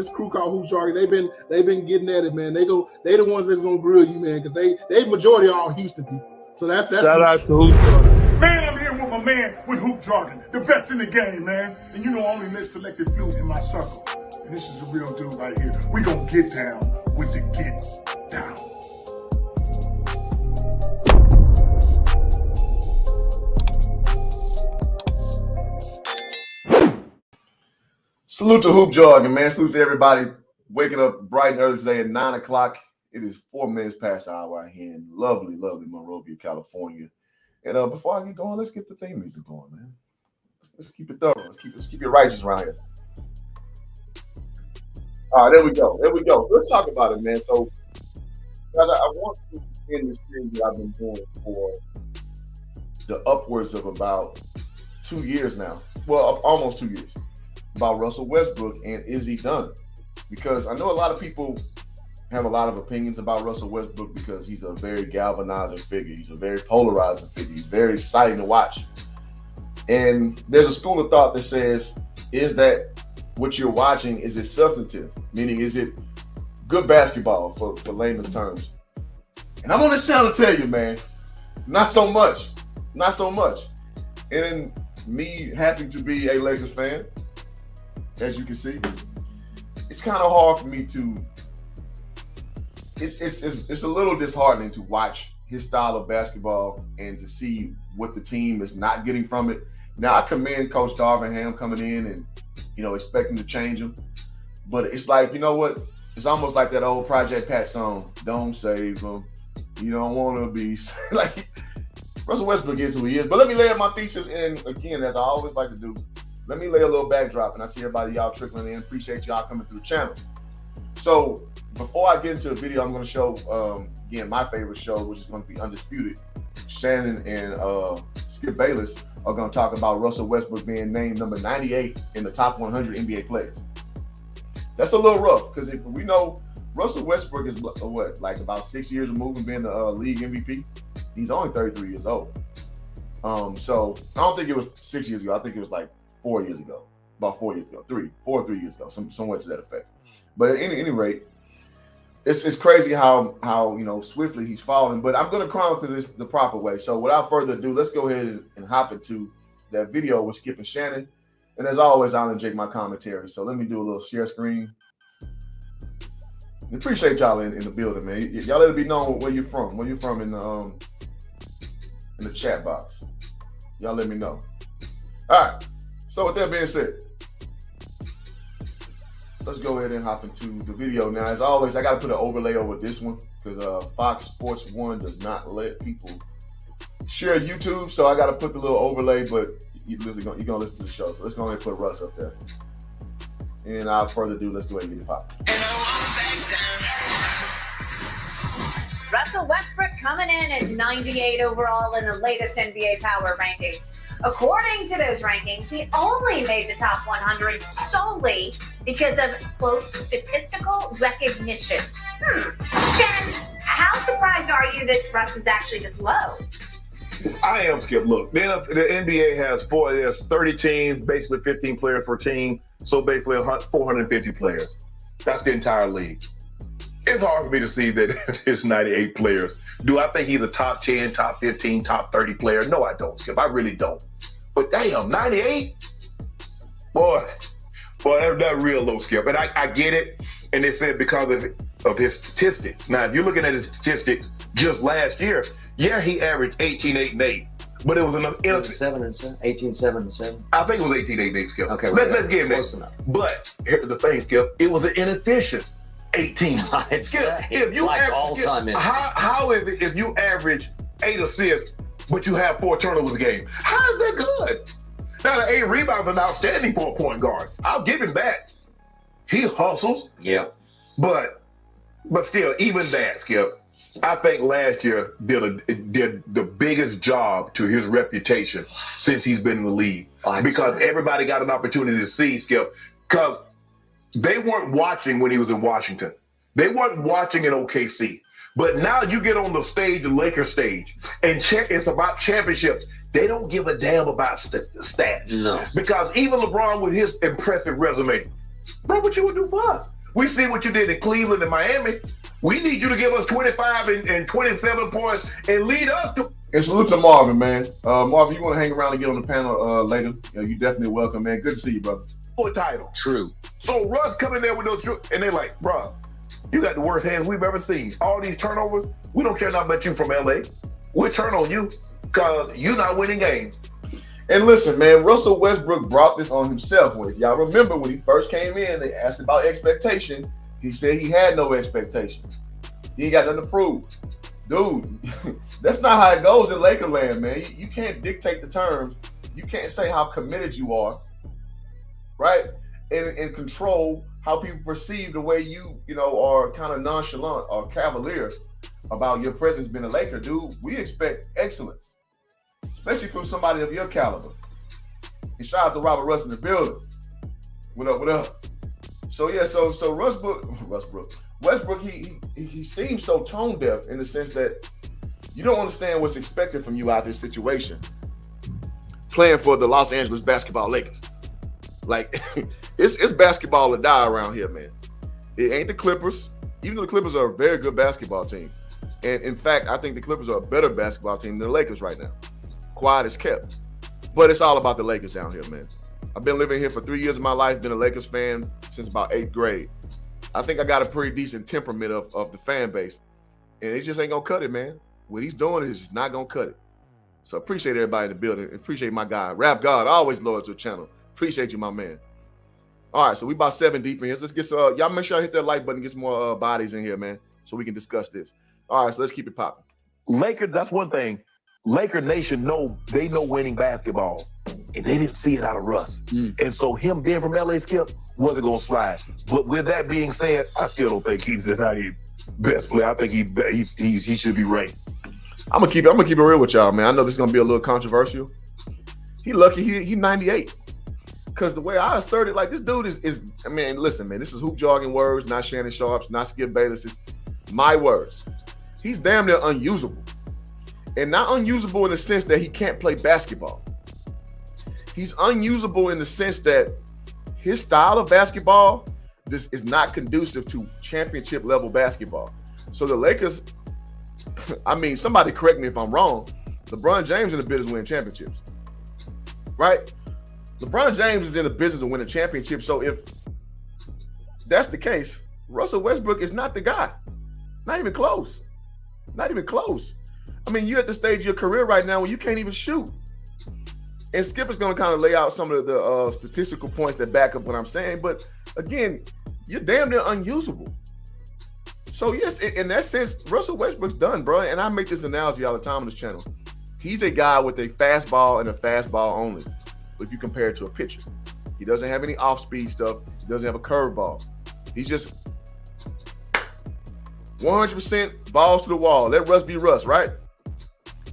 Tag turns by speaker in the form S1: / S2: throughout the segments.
S1: This crew called Hoop Jargon, they've been getting at it, man. They the ones that's gonna grill you, man, because they majority are all Houston people. So that's
S2: shout out to Hoop Jargon.
S3: Man, I'm here with my man with Hoop Jargon, the best in the game, man. And you know I only let selected few in my circle. And this is a real dude right here. We gonna get down with the get down.
S4: Salute to Hoop Jargon, man. Salute to everybody waking up bright and early today at 9 o'clock. It is 4 minutes past the hour out here in lovely, lovely Monrovia, California. And before I get going, let's get the theme music going, man. Let's keep it thorough. Let's keep it righteous around here. All right, there we go. So let's talk about it, man. So, guys, I want to end this series that I've been doing for the upwards of about 2 years now. Well, almost 2 years. About Russell Westbrook and is he done? Because I know a lot of people have a lot of opinions about Russell Westbrook because he's a very galvanizing figure. He's a very polarizing figure. He's very exciting to watch. And there's a school of thought that says, is that what you're watching, is it substantive? Meaning, is it good basketball for layman's terms? And I'm on this channel to tell you, man, not so much. Not so much. And me having to be a Lakers fan, as you can see, it's kind of hard for me to. It's a little disheartening to watch his style of basketball and to see what the team is not getting from it. Now I commend Coach Darvin Ham coming in and expecting to change him, but it's like, you know what? It's almost like that old Project Pat song. Don't save him. You don't want to be like Russell Westbrook is who he is. But let me lay out my thesis, and again, as I always like to do. Let me lay a little backdrop, and I see everybody y'all trickling in. Appreciate y'all coming through the channel. So before I get into the video, I'm going to show, again, my favorite show, which is going to be Undisputed. Shannon and Skip Bayless are going to talk about Russell Westbrook being named number 98 in the top 100 NBA players. That's a little rough, because if we know Russell Westbrook is like about 6 years removed from being the league MVP. He's only 33 years old. So I don't think it was 6 years ago. I think it was like 4 years ago, about 4 years ago, 3 years ago, somewhere to that effect. But at any rate, it's crazy how swiftly he's falling. But I'm going to chronicle this the proper way. So without further ado, let's go ahead and hop into that video with Skip and Shannon. And as always, I'll inject my commentary. So let me do a little share screen. Appreciate y'all in the building, man. Y'all let it be known where you're from. Where you're from in the chat box. Y'all let me know. All right. So with that being said, let's go ahead and hop into the video. Now, as always, I got to put an overlay over this one because Fox Sports 1 does not let people share YouTube. So I got to put the little overlay, but you're going to listen to the show. So let's go ahead and put Russ up there. And without further ado, let's go ahead and get it popping.
S5: Russell Westbrook coming in at 98 overall in the latest NBA Power rankings. According to those rankings, he only made the top 100 solely because of, quote, statistical recognition. Shannon, how surprised are you that Russ is actually this low?
S6: I am, Skip. Look, the NBA has there's 30 teams, basically 15 players per team, so basically 450 players. That's the entire league. It's hard for me to see that there's 98 players. Do I think he's a top 10, top 15, top 30 player? No, I don't, Skip. I really don't. But damn, 98? Boy, that's real low, Skip. And I get it. And they said because of his statistics. Now, if you're looking at his statistics just last year, yeah, he averaged 18, 8, and 8. But it was an
S7: 7 and 7, 18, 7 and 7.
S6: I think it was 18, 8, and 8, Skip.
S7: Okay,
S6: let's give him
S7: close
S6: that.
S7: Enough.
S6: But here's the thing, Skip. It was an inefficient 18.
S7: If you like all-time,
S6: how is it if you average 8 assists, but you have 4 turnovers a game? How is that good? Now, the 8 rebounds are outstanding for a point guard. I'll give him that. He hustles.
S7: Yeah.
S6: But still, even that, Skip, I think last year did the biggest job to his reputation since he's been in the league. Because everybody got an opportunity to see, Skip, because they weren't watching when he was in Washington. They weren't watching in OKC. But now you get on the stage, the Lakers stage, and it's about championships. They don't give a damn about stats.
S7: No.
S6: Because even LeBron with his impressive resume, Bro, what you would do for us? We see what you did in Cleveland and Miami. We need you to give us 25 and 27 points and lead us to.
S4: And salute to Marvin, man. Marvin, you want to hang around and get on the panel later? You definitely welcome, man. Good to see you, brother.
S6: For a title.
S7: True.
S6: So Russ coming there with those, and they're like, bro, you got the worst hands we've ever seen. All these turnovers, we don't care nothing about you from LA. We'll turn on you because you're not winning games.
S4: And listen, man, Russell Westbrook brought this on himself. If y'all remember when he first came in, they asked about expectation. He said he had no expectations. He ain't got nothing to prove. Dude, that's not how it goes in Lakerland, man. You can't dictate the terms. You can't say how committed you are, right? And control how people perceive the way you are kind of nonchalant or cavalier about your presence being a Laker. Dude, we expect excellence, especially from somebody of your caliber. And shout out to Robert Russ in the building. What up, what up? So yeah, so Westbrook, he seems so tone deaf in the sense that you don't understand what's expected from you out this situation. Playing for the Los Angeles basketball Lakers. Like, it's basketball or die around here, man. It ain't the Clippers, even though the Clippers are a very good basketball team. And in fact, I think the Clippers are a better basketball team than the Lakers right now. Quiet as kept. But it's all about the Lakers down here, man. I've been living here for 3 years of my life, been a Lakers fan since about 8th grade. I think I got a pretty decent temperament of the fan base. And it just ain't going to cut it, man. What he's doing is just not going to cut it. So appreciate everybody in the building. Appreciate my guy. Rap God, always loyal to the channel. Appreciate you, my man. All right, so we about 7 deep in here. Let's get some, y'all make sure I hit that like button, get some more bodies in here, man, so we can discuss this. All right, so let's keep it popping.
S6: Lakers, that's one thing. Laker Nation know winning basketball, and they didn't see it out of Russ. And so him being from LA, Skip, wasn't going to slide. But with that being said, I still don't think he's the best player. I think he should be ranked.
S4: I'm gonna keep it real with y'all, man. I know this is gonna be a little controversial. He lucky he 98. Because the way I asserted, like, this dude is I mean, listen, man, this is hoop jargon words, not Shannon Sharp's, not Skip Bayless. It's my words. He's damn near unusable. And not unusable in the sense that he can't play basketball. He's unusable in the sense that his style of basketball is not conducive to championship level basketball. So the Lakers, I mean, somebody correct me if I'm wrong, LeBron James in the business of winning championships, right? LeBron James is in the business of winning championships. So if that's the case, Russell Westbrook is not the guy. Not even close. Not even close. I mean, you're at the stage of your career right now where you can't even shoot. And Skip is going to kind of lay out some of the statistical points that back up what I'm saying. But again, you're damn near unusable. So yes, in that sense, Russell Westbrook's done, bro. And I make this analogy all the time on this channel. He's a guy with a fastball and a fastball only. If you compare it to a pitcher, he doesn't have any off-speed stuff. He doesn't have a curveball. He's just 100% balls to the wall. Let Russ be Russ, right?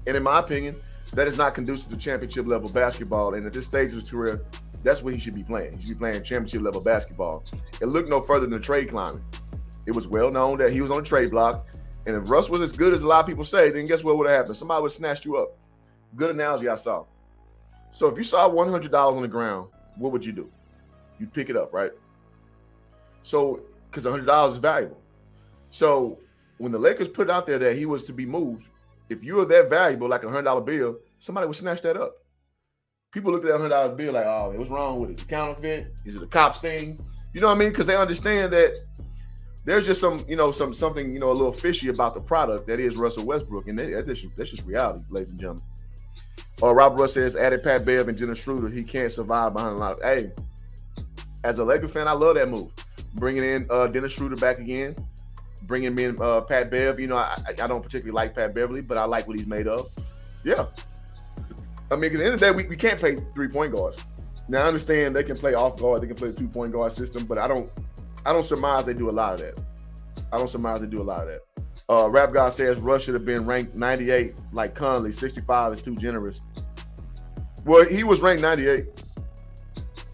S4: And in my opinion, that is not conducive to championship level basketball. And at this stage of his career, that's what he should be playing. He should be playing championship level basketball. It looked no further than trade climbing. It was well known that he was on the trade block. And if Russ was as good as a lot of people say, then guess what would have happened? Somebody would have snatched you up. Good analogy I saw. So if you saw $100 on the ground, what would you do? You'd pick it up, right? So, because $100 is valuable. So when the Lakers put out there that he was to be moved, if you were that valuable, like a $100 bill, somebody would snatch that up. People look at that $100 bill like, oh, what's wrong with it? Is it counterfeit? Is it a cop's thing? You know what I mean? Because they understand that there's just something a little fishy about the product that is Russell Westbrook. And that's just reality, ladies and gentlemen. Robert Russ says, added Pat Bev and Dennis Schroeder. He can't survive behind a lot of. Hey, as a Laker fan, I love that move. Bringing in Dennis Schroeder back again. Bringing in Pat Bev. You know, I don't particularly like Pat Beverly, but I like what he's made of. Yeah. I mean, at the end of the day, we can't play 3-point guards. Now, I understand they can play off guard. They can play the 2-point guard system, but I don't surmise they do a lot of that. Rap God says Russ should have been ranked 98 like Conley. 65 is too generous. Well, he was ranked 98.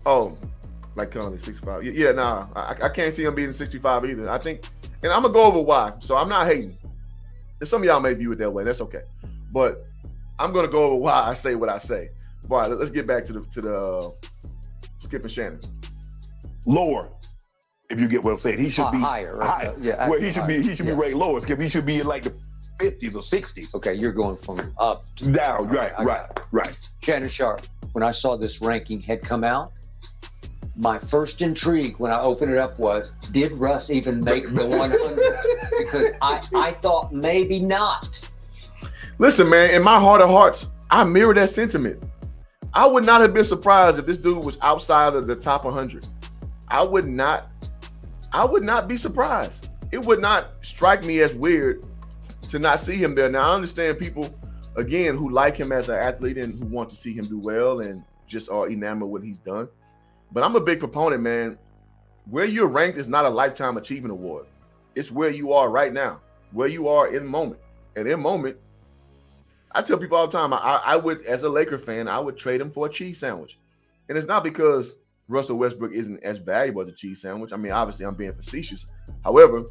S4: Oh, like Conley, 65. Yeah, nah, I can't see him being 65 either. I think, and I'm going to go over why. So I'm not hating. And some of y'all may view it that way. That's okay. But I'm going to go over why I say what I say. All right, let's get back to the Skip and Shannon.
S6: Lower. If you get what I'm saying, he should be
S7: higher. Right?
S6: higher. Well, he should be ranked lower. He should be in like the 50s or 60s.
S7: Okay, you're going from up
S6: down. Right.
S7: Shannon Sharp, when I saw this ranking had come out, my first intrigue when I opened it up was, did Russ even make the 100? Because I thought maybe not.
S4: Listen, man, in my heart of hearts, I mirror that sentiment. I would not have been surprised if this dude was outside of the top 100. I would not be surprised. It would not strike me as weird to not see him there. Now, I understand people, again, who like him as an athlete and who want to see him do well and just are enamored with what he's done. But I'm a big proponent, man. Where you're ranked is not a lifetime achievement award. It's where you are right now, where you are in the moment. And in moment, I tell people all the time, I would, as a Laker fan, I would trade him for a cheese sandwich. And it's not because Russell Westbrook isn't as valuable as a cheese sandwich. I mean, obviously, I'm being facetious. However,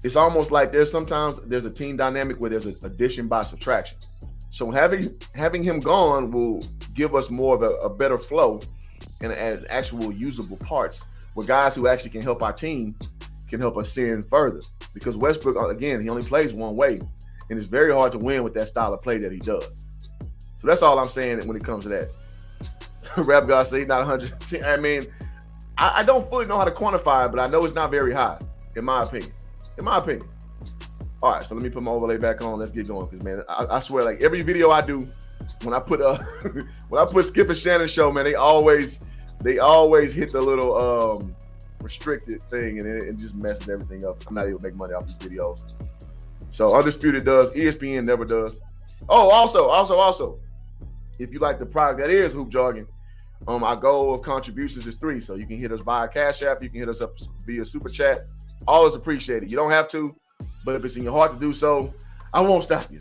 S4: it's almost like there's a team dynamic where there's an addition by subtraction. So having him gone will give us more of a better flow and as actual usable parts where guys who actually can help our team can help us ascend further. Because Westbrook, again, he only plays one way, and it's very hard to win with that style of play that he does. So that's all I'm saying when it comes to that. Rap God say he's not 110. I mean, I don't fully know how to quantify it, but I know it's not very high, in my opinion. All right, so let me put my overlay back on. Let's get going, because man, I swear, like every video I do, when I put Skip and Shannon show, man, they always hit the little restricted thing, and it just messes everything up. I'm not able to make money off these videos. So Undisputed does, ESPN never does. Oh, also, if you like the product that is Hoop Jargon, our goal of contributions is 3. So you can hit us via Cash App, you can hit us up via Super Chat. All is appreciated. You don't have to, but if it's in your heart to do so, I won't stop you.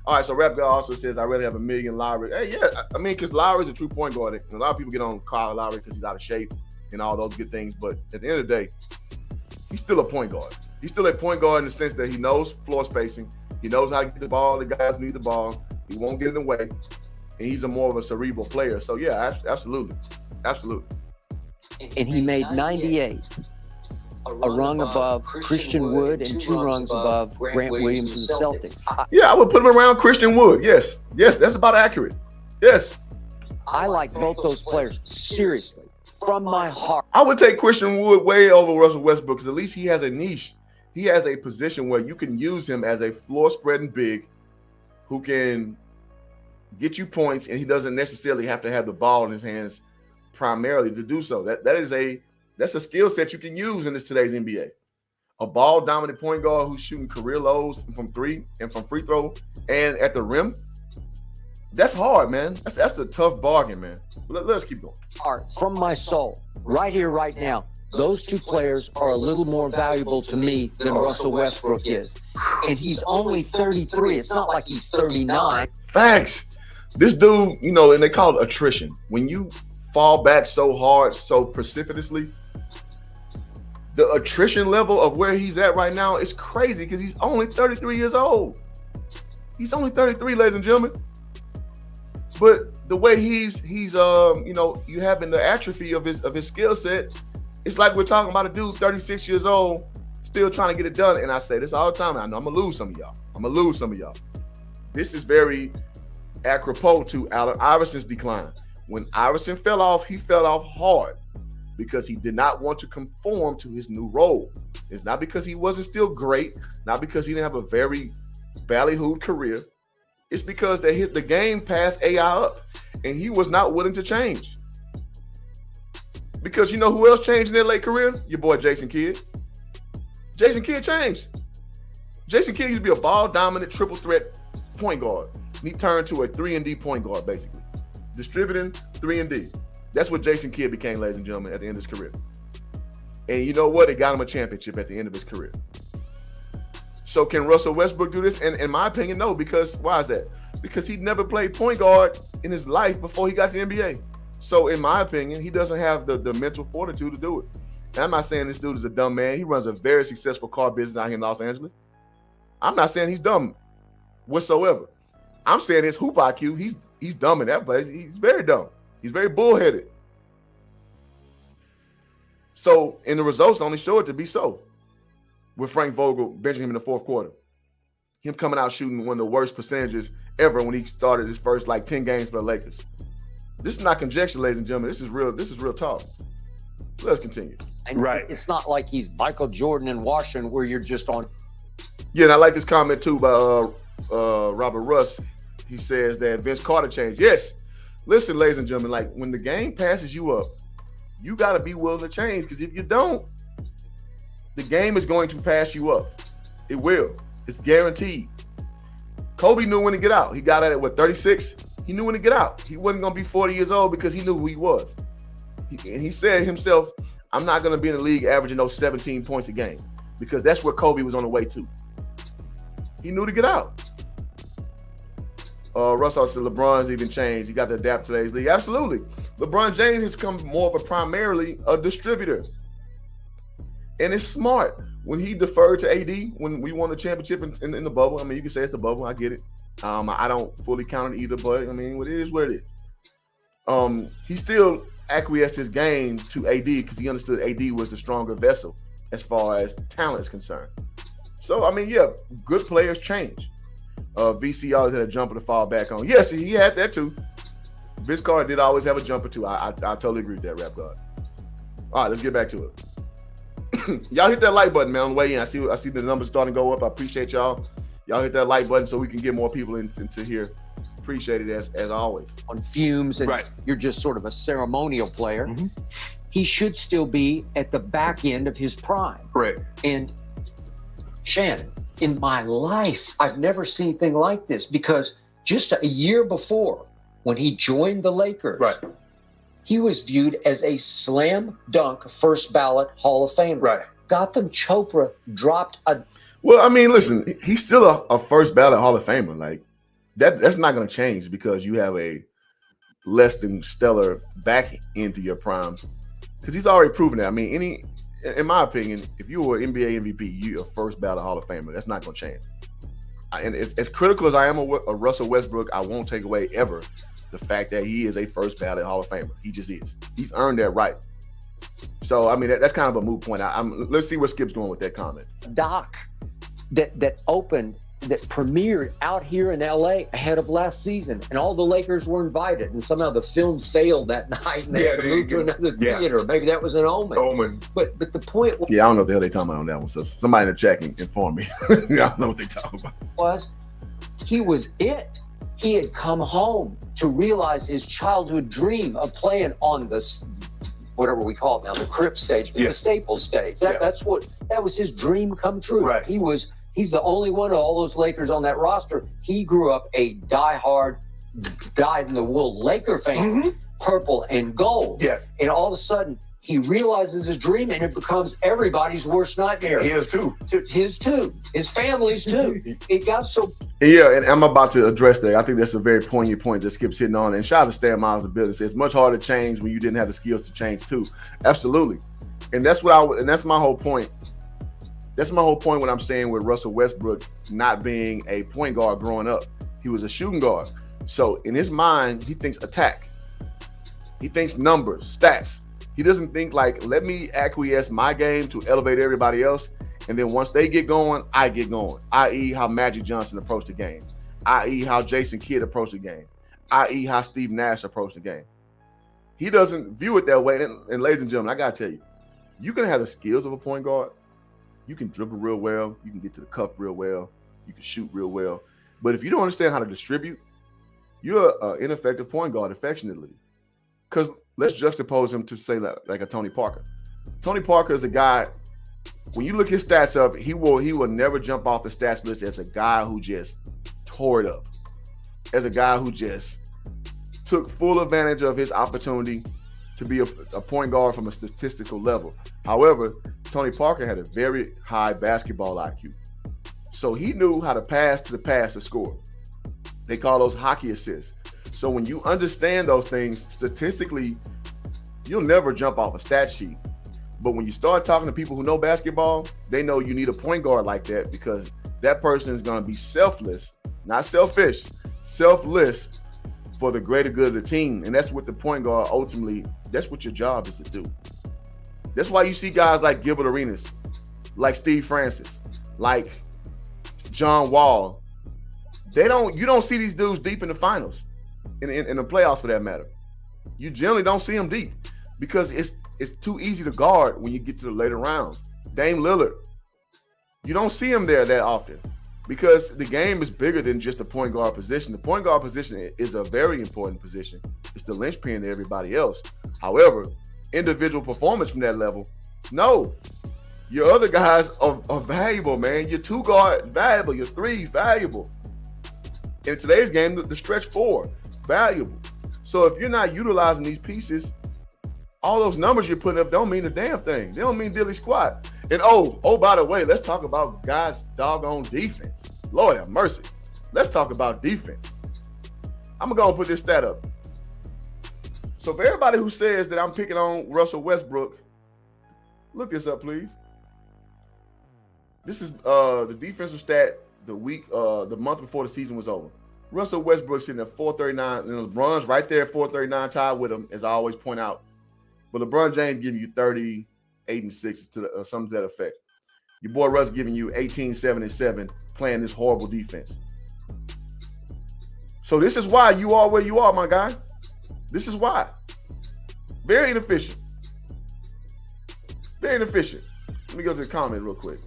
S4: All right, so Rap God also says, I really have $1 million Lowry. Hey, yeah, I mean, because Lowry's a true point guard. And a lot of people get on Kyle Lowry because he's out of shape and all those good things. But at the end of the day, he's still a point guard. He's still a point guard in the sense that he knows floor spacing. He knows how to get the ball. The guys need the ball. He won't get in the way. And he's more of a cerebral player. So, yeah, absolutely.
S7: And he made 98. A rung above Christian Wood and 2 rungs above Grant Williams and the Celtics.
S4: Yeah, I would put him around Christian Wood. Yes, that's about accurate. Yes.
S7: I like both those players, seriously, from my heart.
S4: I would take Christian Wood way over Russell Westbrook because at least he has a niche. He has a position where you can use him as a floor spreading big who can get you points, and he doesn't necessarily have to have the ball in his hands primarily to do so. That's a skill set you can use in today's NBA. A ball-dominant point guard who's shooting career lows from 3 and from free throw and at the rim. That's hard, man. That's a tough bargain, man. Let's keep going.
S7: Heart, from my soul, right here, right now, those 2 players are a little more valuable to me than Russell Westbrook is. And he's only 33. It's not like he's 39.
S4: Facts. This dude, and they call it attrition. When you fall back so hard, so precipitously, the attrition level of where he's at right now is crazy because he's only 33 years old. He's only 33, ladies and gentlemen. But the way he's you having the atrophy of his skill set, it's like we're talking about a dude 36 years old still trying to get it done. And I say this all the time. I know I'm gonna lose some of y'all. This is very apropos to Allen Iverson's decline. When Iverson fell off, he fell off hard because he did not want to conform to his new role. It's not because he wasn't still great, not because he didn't have a very ballyhooed career. It's because the game passed AI up, and he was not willing to change. Because you know who else changed in their late career? Your boy Jason Kidd. Jason Kidd changed. Jason Kidd used to be a ball-dominant triple threat point guard. He turned to a 3-and-D point guard, basically. Distributing 3-and-D. That's what Jason Kidd became, ladies and gentlemen, at the end of his career. And you know what? It got him a championship at the end of his career. So can Russell Westbrook do this? And in my opinion, no, because why is that? Because he never played point guard in his life before he got to the NBA. So in my opinion, he doesn't have the mental fortitude to do it. And I'm not saying this dude is a dumb man. He runs a very successful car business out here in Los Angeles. I'm not saying he's dumb whatsoever. I'm saying his hoop IQ, he's dumb in that place. He's very dumb. He's very bullheaded. So, and the results only show it to be so. With Frank Vogel benching him in the fourth quarter. Him coming out shooting one of the worst percentages ever when he started his first 10 games for the Lakers. This is not conjecture, ladies and gentlemen. This is real talk. Let's continue.
S7: And it's not like he's Michael Jordan in Washington where you're just on.
S4: Yeah, and I like this comment too by Robert Russ. He says that Vince Carter changed. Yes. Listen, ladies and gentlemen, when the game passes you up, you got to be willing to change, because if you don't, the game is going to pass you up. It will. It's guaranteed. Kobe knew when to get out. He got at it, 36? He knew when to get out. He wasn't going to be 40 years old because he knew who he was. And he said himself, I'm not going to be in the league averaging those 17 points a game, because that's where Kobe was on the way to. He knew to get out. Russell said LeBron's even changed. He got to adapt to today's league. Absolutely. LeBron James has become more of primarily a distributor. And it's smart. When he deferred to AD, when we won the championship in the bubble, I mean, you can say it's the bubble. I get it. I don't fully count it either, but I mean, it is what it is. He still acquiesced his game to AD because he understood AD was the stronger vessel as far as talent is concerned. So, I mean, yeah, good players change. VC always had a jumper to fall back on. Yes, he had that too. Vince Carter did always have a jumper too. I totally agree with that, Rap God. All right, let's get back to it. Y'all hit that like button, man, on the way in. I see the numbers starting to go up. I appreciate y'all. Y'all hit that like button so we can get more people into here. Appreciate it as always.
S7: On fumes, and you're just sort of a ceremonial player. Mm-hmm. He should still be at the back end of his prime.
S6: Correct.
S7: And Shannon, in my life, I've never seen anything like this, because just a year before, when he joined the Lakers, he was viewed as a slam dunk first ballot Hall of Famer.
S6: Right.
S7: Gotham Chopra dropped a.
S4: Well, I mean, listen, he's still a first ballot Hall of Famer. Like that's not going to change because you have a less than stellar back into your prime, because he's already proven that. I mean, in my opinion, if you were NBA MVP, you're a first ballot Hall of Famer. That's not going to change. And as critical as I am of Russell Westbrook, I won't take away ever the fact that he is a first ballot Hall of Famer. He just is. He's earned that right. So, I mean, that's kind of a moot point. Let's see where Skip's going with that comment.
S7: Doc that opened, that premiered out here in LA ahead of last season, and all the Lakers were invited, and somehow the film failed that night, and they had to move to another theater. Maybe that was an omen. But the point was,
S4: I don't know what the hell they talking about on that one. So somebody in the chat can inform me. I don't know what they talking about.
S7: He was it. He had come home to realize his childhood dream of playing on this, whatever we call it now, the Crip stage, but the Staples stage. That was his dream come true.
S6: Right.
S7: He's the only one of all those Lakers on that roster. He grew up a diehard, dyed-in-the-wool Laker fan, purple and gold.
S6: Yes.
S7: And all of a sudden, he realizes his dream, and it becomes everybody's worst nightmare.
S6: His too.
S7: His too. His family's too. It got so.
S4: Yeah, and I'm about to address that. I think that's a very poignant point that Skip's hitting on. And shout out to Stan Miles in the building. It's much harder to change when you didn't have the skills to change too. Absolutely. And that's that's my whole point. That's my whole point when I'm saying with Russell Westbrook not being a point guard growing up. He was a shooting guard. So in his mind, he thinks attack. He thinks numbers, stats. He doesn't think let me acquiesce my game to elevate everybody else. And then once they get going, I get going. I.e. how Magic Johnson approached the game. I.e. how Jason Kidd approached the game. I.e. how Steve Nash approached the game. He doesn't view it that way. And ladies and gentlemen, I got to tell you, you can have the skills of a point guard. You can dribble real well. You can get to the cup real well. You can shoot real well. But if you don't understand how to distribute, you're an ineffective point guard, affectionately. Because let's juxtapose him to say like a Tony Parker. Tony Parker is a guy, when you look his stats up, he will never jump off the stats list as a guy who just tore it up. As a guy who just took full advantage of his opportunity to be a point guard from a statistical level. However, Tony Parker had a very high basketball IQ. So he knew how to pass to the pass to score. They call those hockey assists. So when you understand those things, statistically, you'll never jump off a stat sheet. But when you start talking to people who know basketball, they know you need a point guard like that, because that person is going to be selfless, not selfish, selfless for the greater good of the team. And that's what the point guard ultimately, that's what your job is to do. That's why you see guys like Gilbert Arenas, like Steve Francis, like John Wall. You don't see these dudes deep in the finals, in the playoffs for that matter. You generally don't see them deep because it's too easy to guard when you get to the later rounds. Dame Lillard, you don't see him there that often because the game is bigger than just the point guard position. The point guard position is a very important position. It's the linchpin to everybody else. However, individual performance from that level, no. Your other guys are valuable, man. Your 2 guard, valuable. Your 3, valuable. In today's game, the stretch 4, valuable. So if you're not utilizing these pieces, all those numbers you're putting up don't mean a damn thing. They don't mean diddly squat. And by the way, let's talk about God's doggone defense. Lord have mercy. Let's talk about defense. I'm going to put this stat up. So for everybody who says that I'm picking on Russell Westbrook, look this up, please. This is the defensive stat the month before the season was over. Russell Westbrook sitting at 439, and LeBron's right there at 439, tied with him, as I always point out. But LeBron James giving you 38 and 6 to something to that effect. Your boy Russ giving you 18, 7 and 7, playing this horrible defense. So this is why you are where you are, my guy. This is why. Very inefficient. Very inefficient. Let me go to the comment real quick.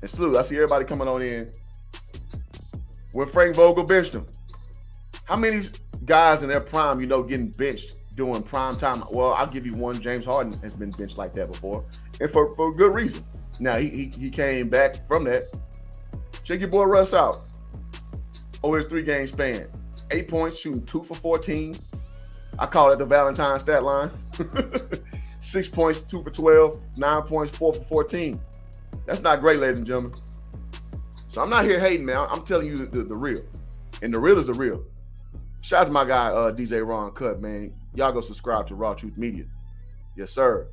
S4: And salute, I see everybody coming on in. When Frank Vogel benched him, how many guys in their prime, getting benched during prime time? Well, I'll give you one. James Harden has been benched like that before, and for good reason. Now, he came back from that. Check your boy Russ out. Over his 3-game span. 8 points, shooting 2 for 14. I call it the Valentine stat line. 6 points, 2 for 12. 9 points, 4 for 14. That's not great, ladies and gentlemen. So I'm not here hating, man. I'm telling you the real. And the real is the real. Shout out to my guy, DJ Ron Cut, man. Y'all go subscribe to Raw Truth Media. Yes, sir.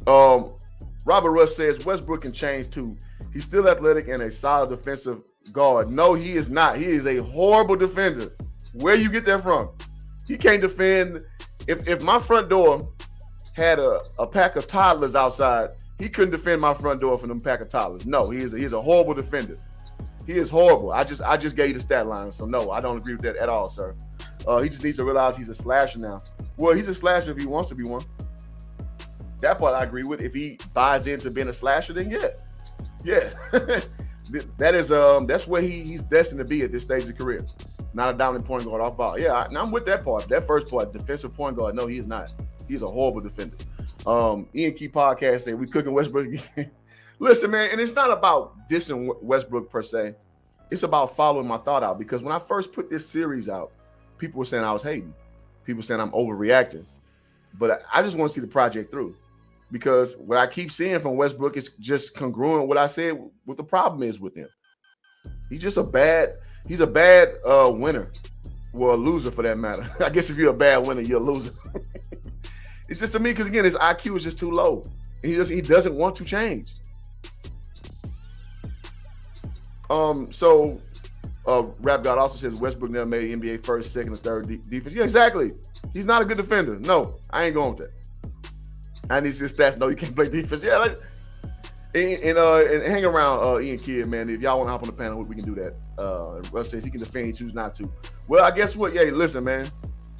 S4: Robert Russ says Westbrook can change too. He's still athletic and a solid defensive guard. No, he is not. He is a horrible defender. Where you get that from? He can't defend. If my front door had a pack of toddlers outside, he couldn't defend my front door from them pack of toddlers. No, he's a horrible defender. He is horrible. I just gave you the stat line, so no, I don't agree with that at all, sir. He just needs to realize he's a slasher now. Well, he's a slasher if he wants to be one. That part I agree with. If he buys into being a slasher, then yeah. That's where he's destined to be at this stage of career. Not a dominant point guard off ball. Yeah, I'm with that part. That first part, defensive point guard. No, he is not. He's a horrible defender. Ian Key podcast said we cooking Westbrook again. Listen, man, and it's not about dissing Westbrook per se. It's about following my thought out, because when I first put this series out, people were saying I was hating. People saying I'm overreacting. But I just want to see the project through, because what I keep seeing from Westbrook is just congruent with what I said what the problem is with him. He's a bad winner. Well, a loser for that matter. I guess if you're a bad winner, you're a loser. It's just to me, because again, his IQ is just too low. He doesn't want to change. Rap God also says Westbrook never made NBA first, second, or third defense. Yeah, exactly. He's not a good defender. No, I ain't going with that. I need his stats. No, you can't play defense. Yeah, and hang around Ian Kidd, man. If y'all want to hop on the panel, we can do that. Russ says he can defend, he chooses not to. Well, I guess what? Yeah, listen, man.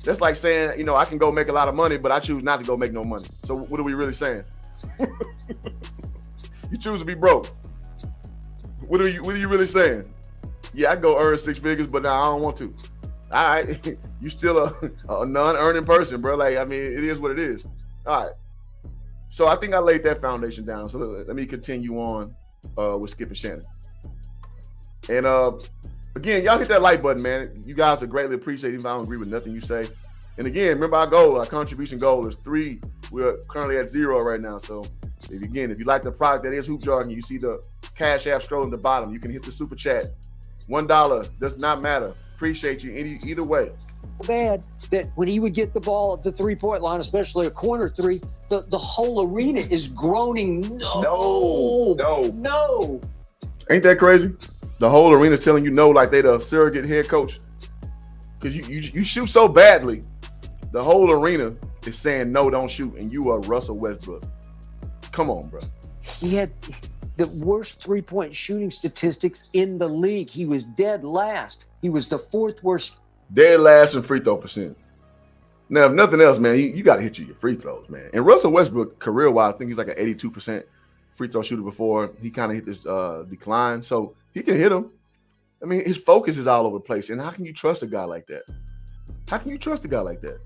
S4: That's like saying, I can go make a lot of money, but I choose not to go make no money. So what are we really saying? You choose to be broke. What are you really saying? Yeah, I go earn 6 figures, but now I don't want to. All right, you still a non-earning person, bro. Like, I mean, it is what it is. All right. So I think I laid that foundation down. So let me continue on with Skip and Shannon. And again, y'all hit that like button, man. You guys are greatly appreciated, even if I don't agree with nothing you say. And again, remember our contribution goal is 3. We're currently at 0 right now. So if you like the product that is Hoop Jargon, you see the Cash App scrolling at the bottom. You can hit the super chat. $1 does not matter. Appreciate you either way.
S7: Bad that when he would get the ball at the 3-point line, especially a corner 3, the whole arena is groaning. No.
S4: Ain't that crazy? The whole arena telling you no, like they the surrogate head coach. Because you shoot so badly, the whole arena is saying no, don't shoot, and you are Russell Westbrook. Come on, bro.
S7: He had the worst three-point shooting statistics in the league. He was dead last. He was the fourth worst.
S4: Dead last in free throw percent. Now, if nothing else, man, you got to hit your free throws, man. And Russell Westbrook, career-wise, I think he's like an 82% free throw shooter before he kind of hit this decline. So he can hit them. I mean, his focus is all over the place. And how can you trust a guy like that? How can you trust a guy like that?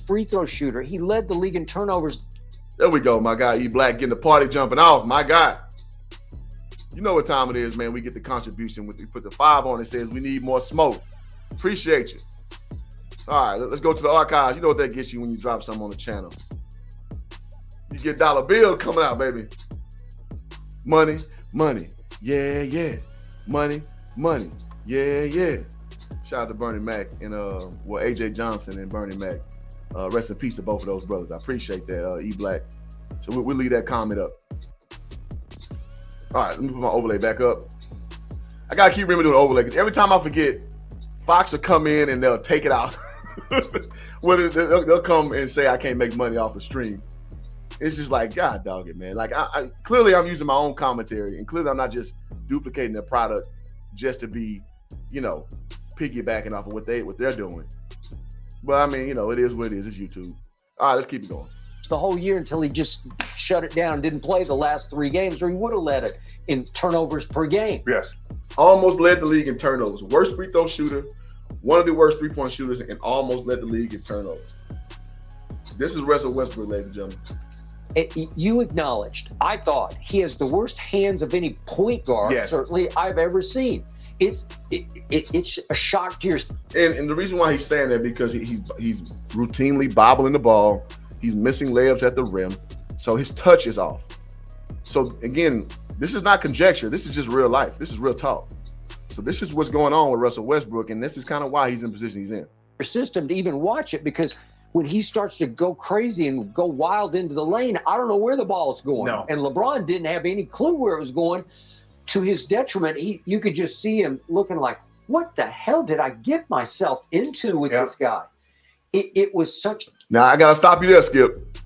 S7: Free throw shooter. He led the league in turnovers.
S4: There we go, my guy. E Black getting the party jumping off, my guy. You know what time it is, man. We get the contribution. We put the 5 on it. Says we need more smoke. Appreciate you. All right, let's go to the archives. You know what that gets you when you drop something on the channel. You get dollar bill coming out, baby. Money, money, yeah, yeah. Money, money, yeah, yeah. Shout out to Bernie Mac and AJ Johnson and Bernie Mac. Rest in peace to both of those brothers. I appreciate that, E Black. So we'll leave that comment up. All right, let me put my overlay back up. I gotta keep remembering doing overlay because every time I forget, Fox will come in and they'll take it out. They'll come and say I can't make money off the stream. It's just like, God dog it, man. Like I clearly I'm using my own commentary, and clearly I'm not just duplicating their product just to be, piggybacking off of what they're doing. But I mean, it is what it is. It's YouTube. All right, let's keep it going.
S7: The whole year until he just shut it down, didn't play the last 3 games, or he would have led it in turnovers per game.
S6: Yes.
S4: Almost led the league in turnovers. Worst free throw shooter, one of the worst three-point shooters, and almost led the league in turnovers. This is Russell Westbrook, ladies and gentlemen.
S7: You acknowledged, I thought, he has the worst hands of any point guard, certainly I've ever seen. It's a shock to your.
S4: And the reason why he's saying that because he's routinely bobbling the ball. He's missing layups at the rim, so his touch is off. So again, this is not conjecture. This is just real life. This is real talk. So this is what's going on with Russell Westbrook, and this is kind of why he's in the position he's in.
S7: Your system to even watch it, because when he starts to go crazy and go wild into the lane, I don't know where the ball is going.
S6: No.
S7: And LeBron didn't have any clue where it was going. To his detriment, you could just see him looking like, what the hell did I get myself into with this guy? It was such.
S4: Now, I got to stop you there, Skip.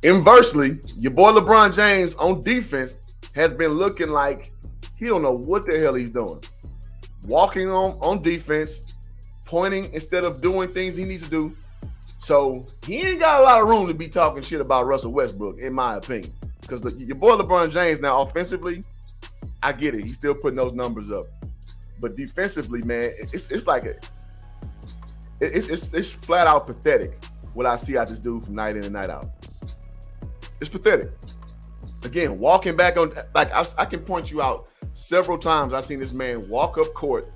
S4: Inversely, your boy LeBron James on defense has been looking like he don't know what the hell he's doing. Walking on defense, pointing instead of doing things he needs to do. So he ain't got a lot of room to be talking shit about Russell Westbrook, in my opinion. Because your boy LeBron James now offensively, I get it. He's still putting those numbers up. But defensively, man, it's like it's flat out pathetic what I see out this dude from night in and night out. It's pathetic. Again, walking back on, like I can point you out several times I've seen this man walk up court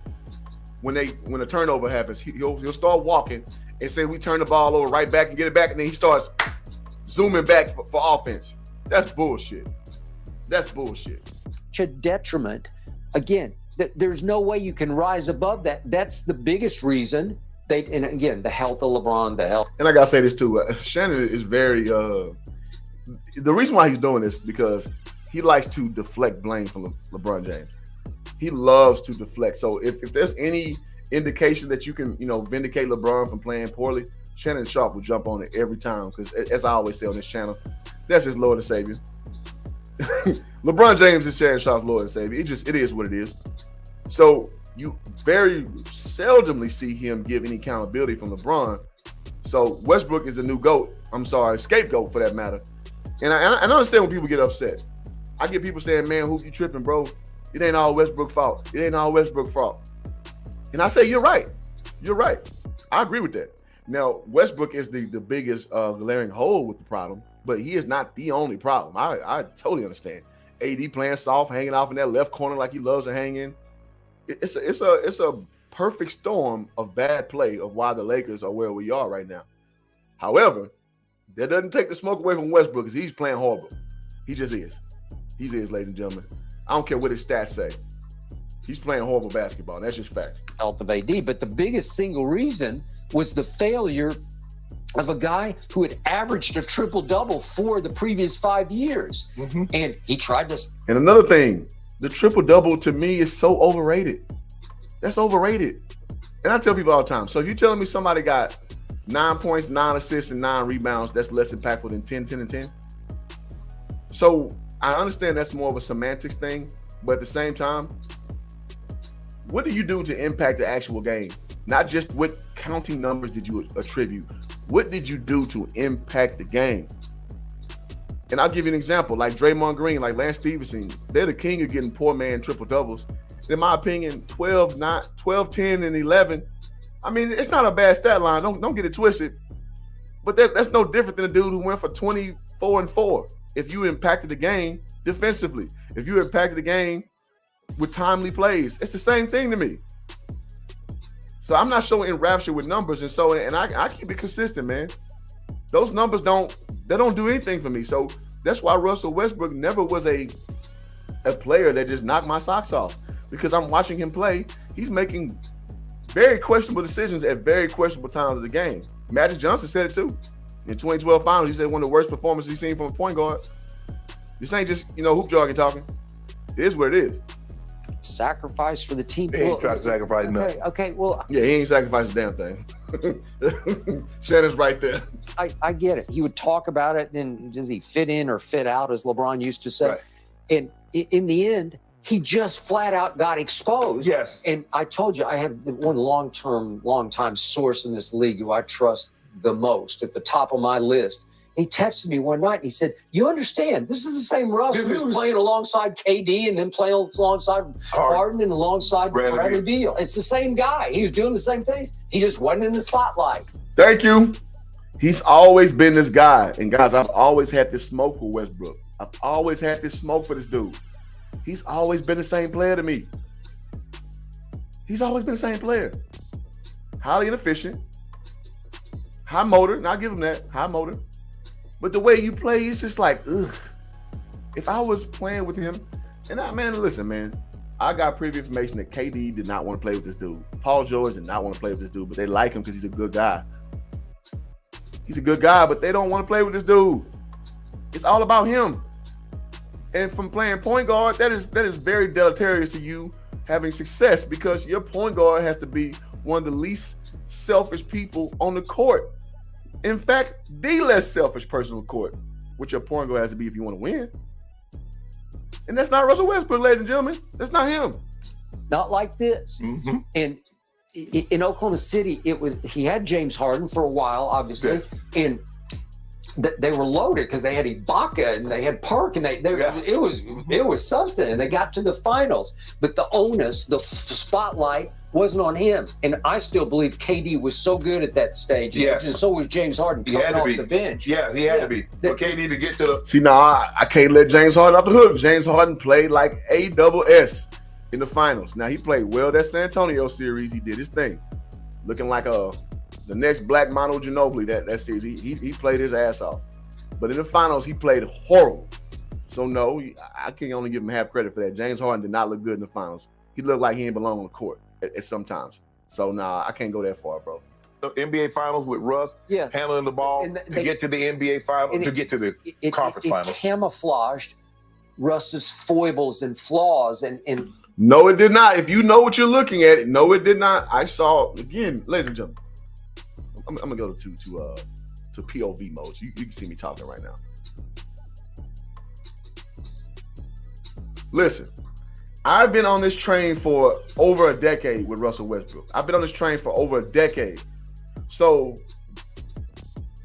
S4: when a turnover happens. He'll start walking and say we turn the ball over right back and get it back, and then he starts zooming back for offense. That's bullshit. That's bullshit.
S7: A detriment. Again, there's no way you can rise above that. That's the biggest reason. And again, the health of LeBron, the health.
S4: And I gotta say this too. Shannon is very. The reason why he's doing this because he likes to deflect blame from LeBron James. He loves to deflect. So if there's any indication that you can, vindicate LeBron from playing poorly, Shannon Sharp will jump on it every time because, as I always say on this channel, that's his Lord and Savior. LeBron James is Shannon Sharp's Lord and Savior. It is what it is. So you very seldomly see him give any accountability from LeBron. So Westbrook is the new GOAT. I'm sorry, scapegoat for that matter. And I understand when people get upset. I get people saying, man, who you tripping, bro? It ain't all Westbrook's fault. It ain't all Westbrook's fault. And I say, you're right. You're right. I agree with that. Now, Westbrook is the biggest glaring hole with the problem, but he is not the only problem. I totally understand. AD playing soft, hanging off in that left corner like he loves to hang in. It's a perfect storm of bad play of why the Lakers are where we are right now. However, that doesn't take the smoke away from Westbrook because he's playing horrible. He just is. He is, ladies and gentlemen. I don't care what his stats say. He's playing horrible basketball. And that's just fact.
S7: Health of AD, but the biggest single reason was the failure of a guy who had averaged a triple-double for the previous 5 years. Mm-hmm. And he tried to.
S4: And another thing, the triple-double to me is so overrated. That's overrated. And I tell people all the time. So if you're telling me somebody got 9 points, 9 assists, and 9 rebounds. That's less impactful than 10, 10, and 10. So I understand that's more of a semantics thing, but at the same time, what do you do to impact the actual game? Not just what counting numbers did you attribute. What did you do to impact the game? And I'll give you an example, like Draymond Green, like Lance Stevenson. They're the king of getting poor man triple doubles. In my opinion, 12, 10, and 11. I mean, it's not a bad stat line. Don't get it twisted. But that's no different than a dude who went for 24-4. If you impacted the game defensively, if you impacted the game with timely plays, it's the same thing to me. So I'm not so enraptured with numbers, and I keep it consistent, man. Those numbers don't do anything for me. So that's why Russell Westbrook never was a player that just knocked my socks off, because I'm watching him play. He's making very questionable decisions at very questionable times of the game. Magic Johnson said it too. In 2012 finals, he said one of the worst performances he's seen from a point guard. This ain't just, hoop jargon talking. It is what it is.
S7: Sacrifice for the team.
S6: He ain't trying to sacrifice nothing.
S7: Okay, well.
S4: Yeah, he ain't sacrificed a damn thing. Shannon's right there.
S7: I get it. He would talk about it, and does he fit in or fit out, as LeBron used to say?
S6: Right.
S7: And in the end, he just flat out got exposed.
S6: Yes.
S7: And I told you, I had one long-time source in this league who I trust the most at the top of my list. He texted me one night and he said, "You understand, this is the same Russ who was playing alongside KD and then playing alongside Harden and alongside Bradley Beal. It's the same guy. He was doing the same things. He just wasn't in the spotlight."
S4: Thank you. He's always been this guy. And guys, I've always had this smoke for Westbrook. I've always had this smoke for this dude. He's always been the same player to me. He's always been the same player. Highly inefficient. High motor. And I'll give him that. High motor. But the way you play, it's just like, ugh. If I was playing with him, listen, man, I got previous information that KD did not want to play with this dude. Paul George did not want to play with this dude, but they like him because he's a good guy. He's a good guy, but they don't want to play with this dude. It's all about him. And from playing point guard, that is very deleterious to you having success, because your point guard has to be one of the least selfish people on the court. In fact, the less selfish person on the court, which your point guard has to be if you want to win. And that's not Russell Westbrook, ladies and gentlemen. That's not him.
S7: Not like this.
S6: Mm-hmm.
S7: And in Oklahoma City, he had James Harden for a while, obviously, and they were loaded because they had Ibaka and they had Park, and it was something, and they got to the finals. But the onus, the spotlight, wasn't on him. And I still believe KD was so good at that stage.
S6: Yes.
S7: And so was James Harden coming off the bench.
S6: Yeah, he had to be. For KD to get to the...
S4: See, now I can't let James Harden off the hook. James Harden played like ASS in the finals. Now, he played well that San Antonio series. He did his thing. Looking like the next Black Mono Ginobili, that series. He played his ass off. But in the finals, he played horrible. So, no, I can only give him half credit for that. James Harden did not look good in the finals. He looked like he didn't belong on the court at sometimes. So, nah, I can't go that far, bro.
S6: NBA Finals with Russ handling the ball to get to the NBA Finals, to get to the conference finals.
S7: It camouflaged Russ's foibles and flaws. And
S4: No, it did not. If you know what you're looking at, no, it did not. I saw, again, ladies and gentlemen, I'm going to go to POV mode. So you can see me talking right now. Listen, I've been on this train for over a decade with Russell Westbrook. I've been on this train for over a decade. So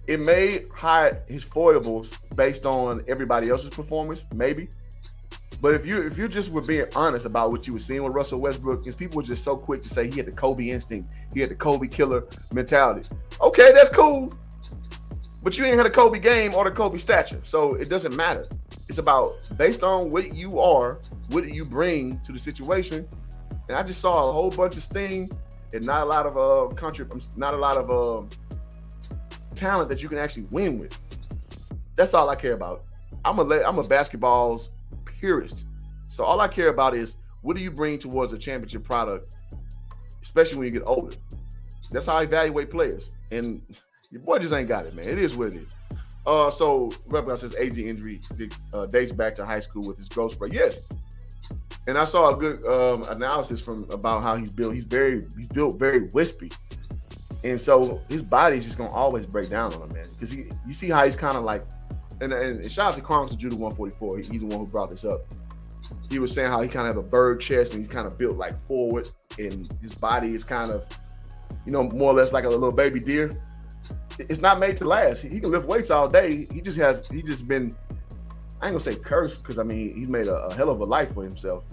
S4: it may hide his foibles based on everybody else's performance, maybe. But if you just were being honest about what you were seeing with Russell Westbrook, because people were just so quick to say he had the Kobe instinct, he had the Kobe killer mentality. Okay, that's cool. But you ain't had a Kobe game or the Kobe stature. So it doesn't matter. It's about based on what you are, what do you bring to the situation. And I just saw a whole bunch of steam and not a lot of talent that you can actually win with. That's all I care about. I'm a basketball's purist. So all I care about is what do you bring towards a championship product, especially when you get older. That's how I evaluate players. And your boy just ain't got it, man. It is what it is. So Rebel says AG injury dates back to high school with his growth spurt. Yes. And I saw a good analysis about how he's built. He's built very wispy. And so his body's just gonna always break down on him, man. Because you see how he's kind of like, and shout out to Chronicles Judah 144. He's the one who brought this up. He was saying how he kind of have a bird chest and he's kind of built like forward, and his body is kind of, more or less like a little baby deer. It's not made to last. He can lift weights all day. He just been, I ain't gonna say cursed, because I mean he's made a hell of a life for himself.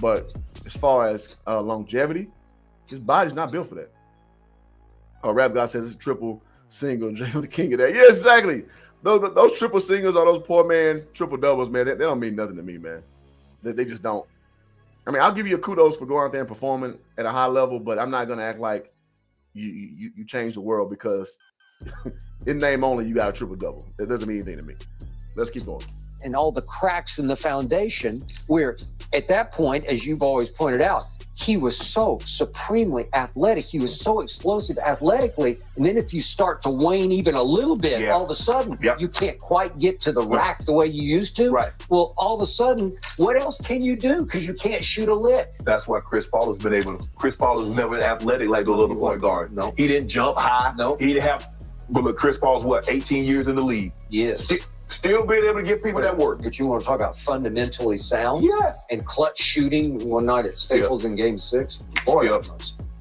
S4: But as far as longevity, his body's not built for that. Rap God says it's a triple single. Jay the king of that. Yeah, exactly. Those triple singles or those poor man triple doubles, man, they don't mean nothing to me, man. They just don't. I mean, I'll give you a kudos for going out there and performing at a high level, but I'm not gonna act like you changed the world because in name only you got a triple double. That doesn't mean anything to me. Let's keep going.
S7: And all the cracks in the foundation, where at that point, as you've always pointed out, he was so supremely athletic. He was so explosive athletically. And then if you start to wane even a little bit, all of a sudden, you can't quite get to the rack the way you used to.
S6: Right.
S7: Well, all of a sudden, what else can you do? Because you can't shoot a lick.
S6: That's why Chris Paul has been able to. Chris Paul was never athletic like those other point guards.
S7: No.
S6: He didn't jump high.
S7: No.
S6: He didn't have. But look, Chris Paul's 18 years in the league.
S7: Yes.
S6: Still being able to give people that work.
S7: But you want to talk about fundamentally sound?
S6: Yes.
S7: And clutch shooting one night at Staples in Game 6. Boy,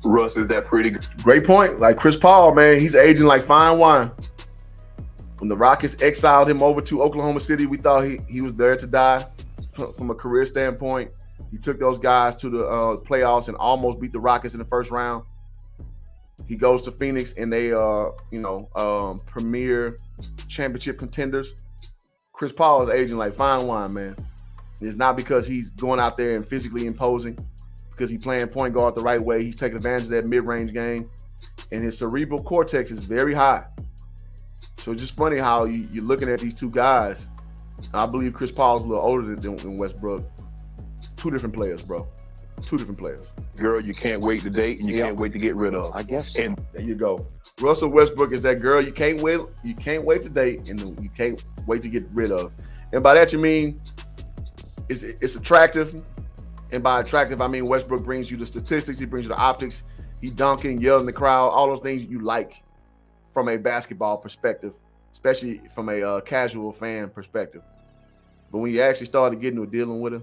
S6: Russ is that pretty good.
S4: Great point. Like Chris Paul, man, he's aging like fine wine. When the Rockets exiled him over to Oklahoma City, we thought he was there to die from a career standpoint. He took those guys to the playoffs and almost beat the Rockets in the first round. He goes to Phoenix and they are, premier championship contenders. Chris Paul is aging like fine wine, man. It's not because he's going out there and physically imposing, because he's playing point guard the right way. He's taking advantage of that mid-range game, and his cerebral cortex is very high. So it's just funny how you're looking at these two guys. I believe Chris Paul's a little older than Westbrook. Two different players, bro. Two different players.
S6: Girl, you can't wait to date and you can't wait to get rid of.
S7: I guess.
S6: And
S4: there you go. Russell Westbrook is that girl you can't wait to date and you can't wait to get rid of. And by that you mean it's attractive. And by attractive, I mean Westbrook brings you the statistics, he brings you the optics, he dunking, yelling in the crowd, all those things you like from a basketball perspective, especially from a casual fan perspective. But when you actually started getting to dealing with her,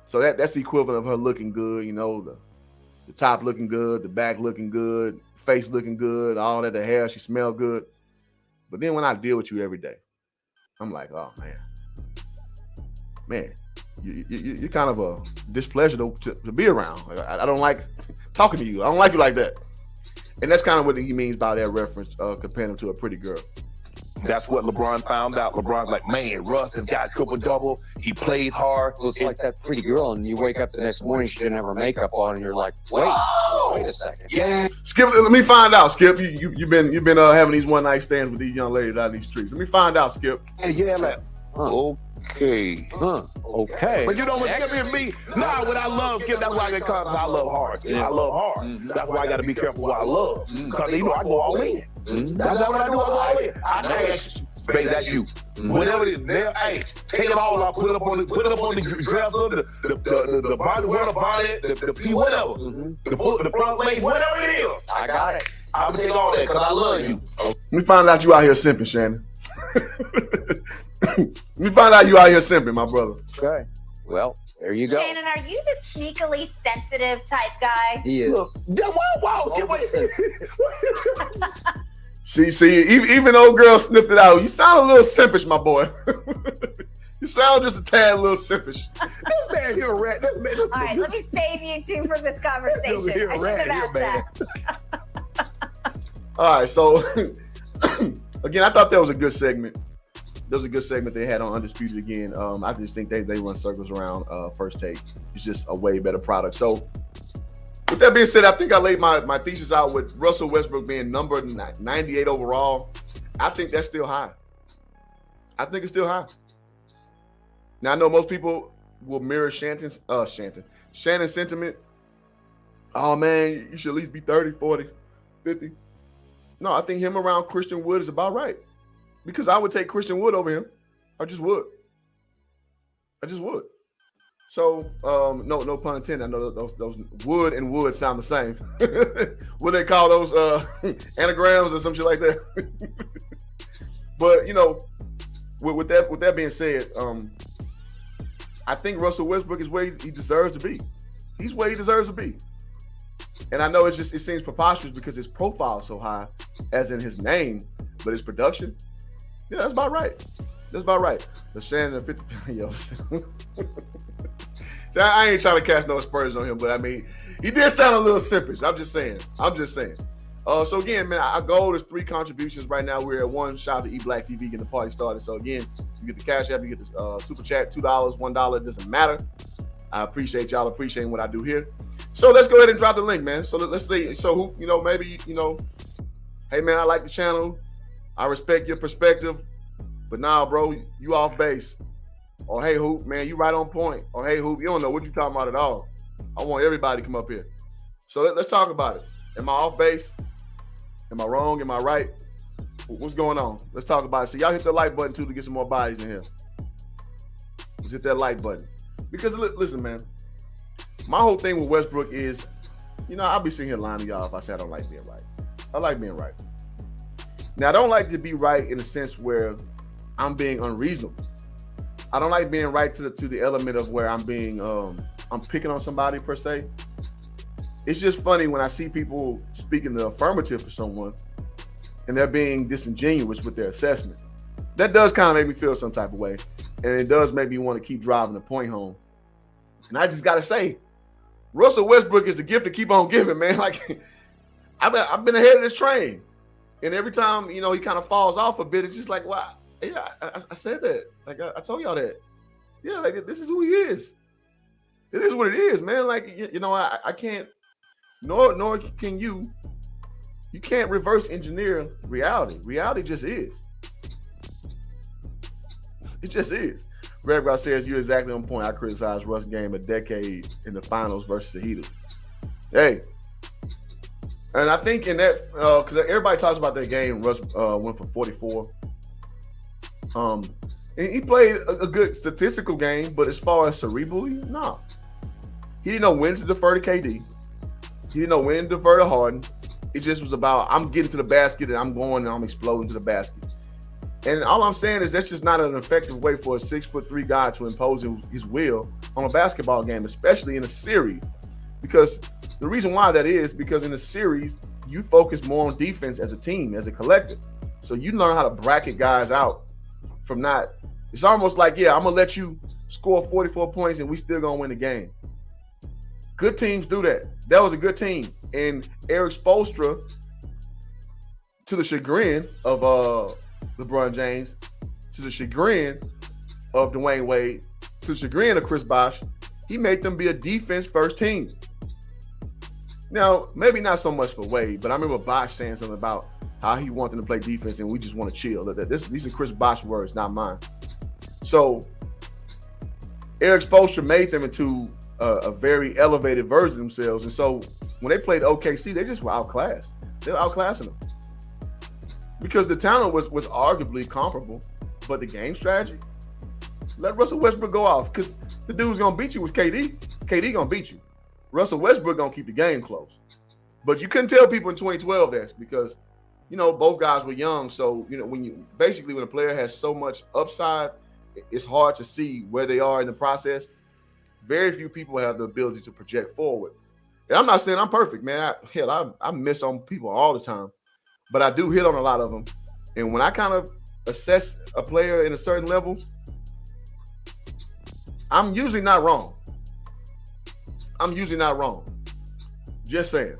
S4: so that's the equivalent of her looking good, the top looking good, the back looking good, face looking good, all that, the hair, she smelled good. But then when I deal with you every day, I'm like, oh man, you're kind of a displeasure to be around. Like, I don't like talking to you. I don't like you like that. And that's kind of what he means by that reference, comparing him to a pretty girl.
S6: that's what LeBron found out. LeBron's like, man, Russ has got triple-double. He plays hard.
S7: Well, it's like that pretty girl, and you wake up the next morning, she didn't have her makeup on, and you're like, wait a second.
S6: Yeah.
S4: Skip, let me find out, Skip. You've been having these one night stands with these young ladies out in these streets. Let me find out, Skip.
S6: Yeah, like, okay.
S7: Okay.
S6: But you know what, Skip is me. Nah, what I love, Skip, that's why I get caught. I love hard. Yeah. I love hard. Mm-hmm. That's why I got to be careful what I love. Because, I go all in. Mm-hmm. That's what I do. I go all in. Baby, that's you. Mm-hmm. Whatever it is, hey, take it all off, put it up on the dresser, the body, wear the bonnet, the pee, whatever. Mm-hmm. The front leg, whatever it is.
S7: I got it.
S6: I'm gonna take all that because I love you.
S4: Let me find out you out here simping, Shannon. Let me find out you out here simping, my brother.
S7: Okay. Well, there you go.
S5: Shannon, are you the sneakily sensitive type guy?
S7: He is.
S6: Wow.
S4: See, even old girl sniffed it out. You sound a little simpish, my boy. You sound just a tad little simpish.
S6: This man here, rat.
S5: All right, let me save you two from this conversation. I should have asked that.
S4: All right, so again, I thought that was a good segment. That was a good segment they had on Undisputed again. I just think they run circles around First Take. It's just a way better product. So with that being said, I think I laid my thesis out with Russell Westbrook being number 98 overall. I think that's still high. I think it's still high. Now, I know most people will mirror Shannon's sentiment. Oh, man, you should at least be 30, 40, 50. No, I think him around Christian Wood is about right. Because I would take Christian Wood over him. I just would. So, no pun intended. I know those wood and wood sound the same. What they call those anagrams or some shit like that. But with that being said, I think Russell Westbrook is where he deserves to be. He's where he deserves to be. And I know it seems preposterous because his profile is so high, as in his name, but his production, yeah, that's about right. That's about right. The Shannon 50 yo. So I ain't trying to cast no aspersions on him, but I mean, he did sound a little simpish. I'm just saying. So again, man, our goal is 3 contributions right now. We're at 1. Shout out to eBlack TV getting the party started. So again, you get the cash app, you get the super chat, $2, $1, it doesn't matter. I appreciate y'all appreciating what I do here. So let's go ahead and drop the link, man. So let's see. So who, maybe, hey man, I like the channel. I respect your perspective, but nah, bro, you off base. Or hey, Hoop, man, you right on point. Or hey, Hoop, you don't know what you're talking about at all. I want everybody to come up here. So let's talk about it. Am I off base? Am I wrong? Am I right? What's going on? Let's talk about it. So y'all hit the like button too to get some more bodies in here. Let's hit that like button. Because listen, man, my whole thing with Westbrook is, I'll be sitting here lying to y'all if I say I don't like being right. I like being right. Now, I don't like to be right in a sense where I'm being unreasonable. I don't like being right to the element of where I'm being I'm picking on somebody per se. It's just funny when I see people speaking the affirmative for someone and they're being disingenuous with their assessment. That does kind of make me feel some type of way, and it does make me want to keep driving the point home. And I just gotta say, Russell Westbrook is a gift to keep on giving, man. Like I've been ahead of this train, and every time he kind of falls off a bit, it's just like, wow. Yeah, I said that. Like I told y'all that. Yeah, like this is who he is. It is what it is, man. Like I can't. Nor can you. You can't reverse engineer reality. Reality just is. It just is. Red Rock says you're exactly on point. I criticized Russ' game a decade in the finals versus the Heat. Hey. And I think in that, because everybody talks about that game, Russ went for 44. And he played a good statistical game, but as far as cerebrally, no. He didn't know when to defer to KD. He didn't know when to defer to Harden. It just was about, I'm getting to the basket and I'm going and I'm exploding to the basket. And all I'm saying is that's just not an effective way for a 6'3" guy to impose his will on a basketball game, especially in a series. Because the reason why that is because in a series, you focus more on defense as a team, as a collective. So you learn how to bracket guys out from not. It's almost like, yeah, I'm going to let you score 44 points and we still going to win the game. Good teams do that. That was a good team. And Eric Spoelstra, to the chagrin of LeBron James, to the chagrin of Dwayne Wade, to the chagrin of Chris Bosh, he made them be a defense-first team. Now, maybe not so much for Wade, but I remember Bosh saying something about how he wanted them to play defense and we just want to chill. These are Chris Bosh words, not mine. So Eric Spoelstra made them into a very elevated version of themselves. And so when they played OKC, they just were outclassed. They were outclassing them. Because the talent was arguably comparable, but the game strategy, let Russell Westbrook go off because the dude's going to beat you with KD. KD going to beat you. Russell Westbrook going to keep the game close. But you couldn't tell people in 2012 that's because, both guys were young. So, when a player has so much upside, it's hard to see where they are in the process. Very few people have the ability to project forward. And I'm not saying I'm perfect, man. I miss on people all the time, but I do hit on a lot of them. And when I kind of assess a player in a certain level, I'm usually not wrong. Just saying.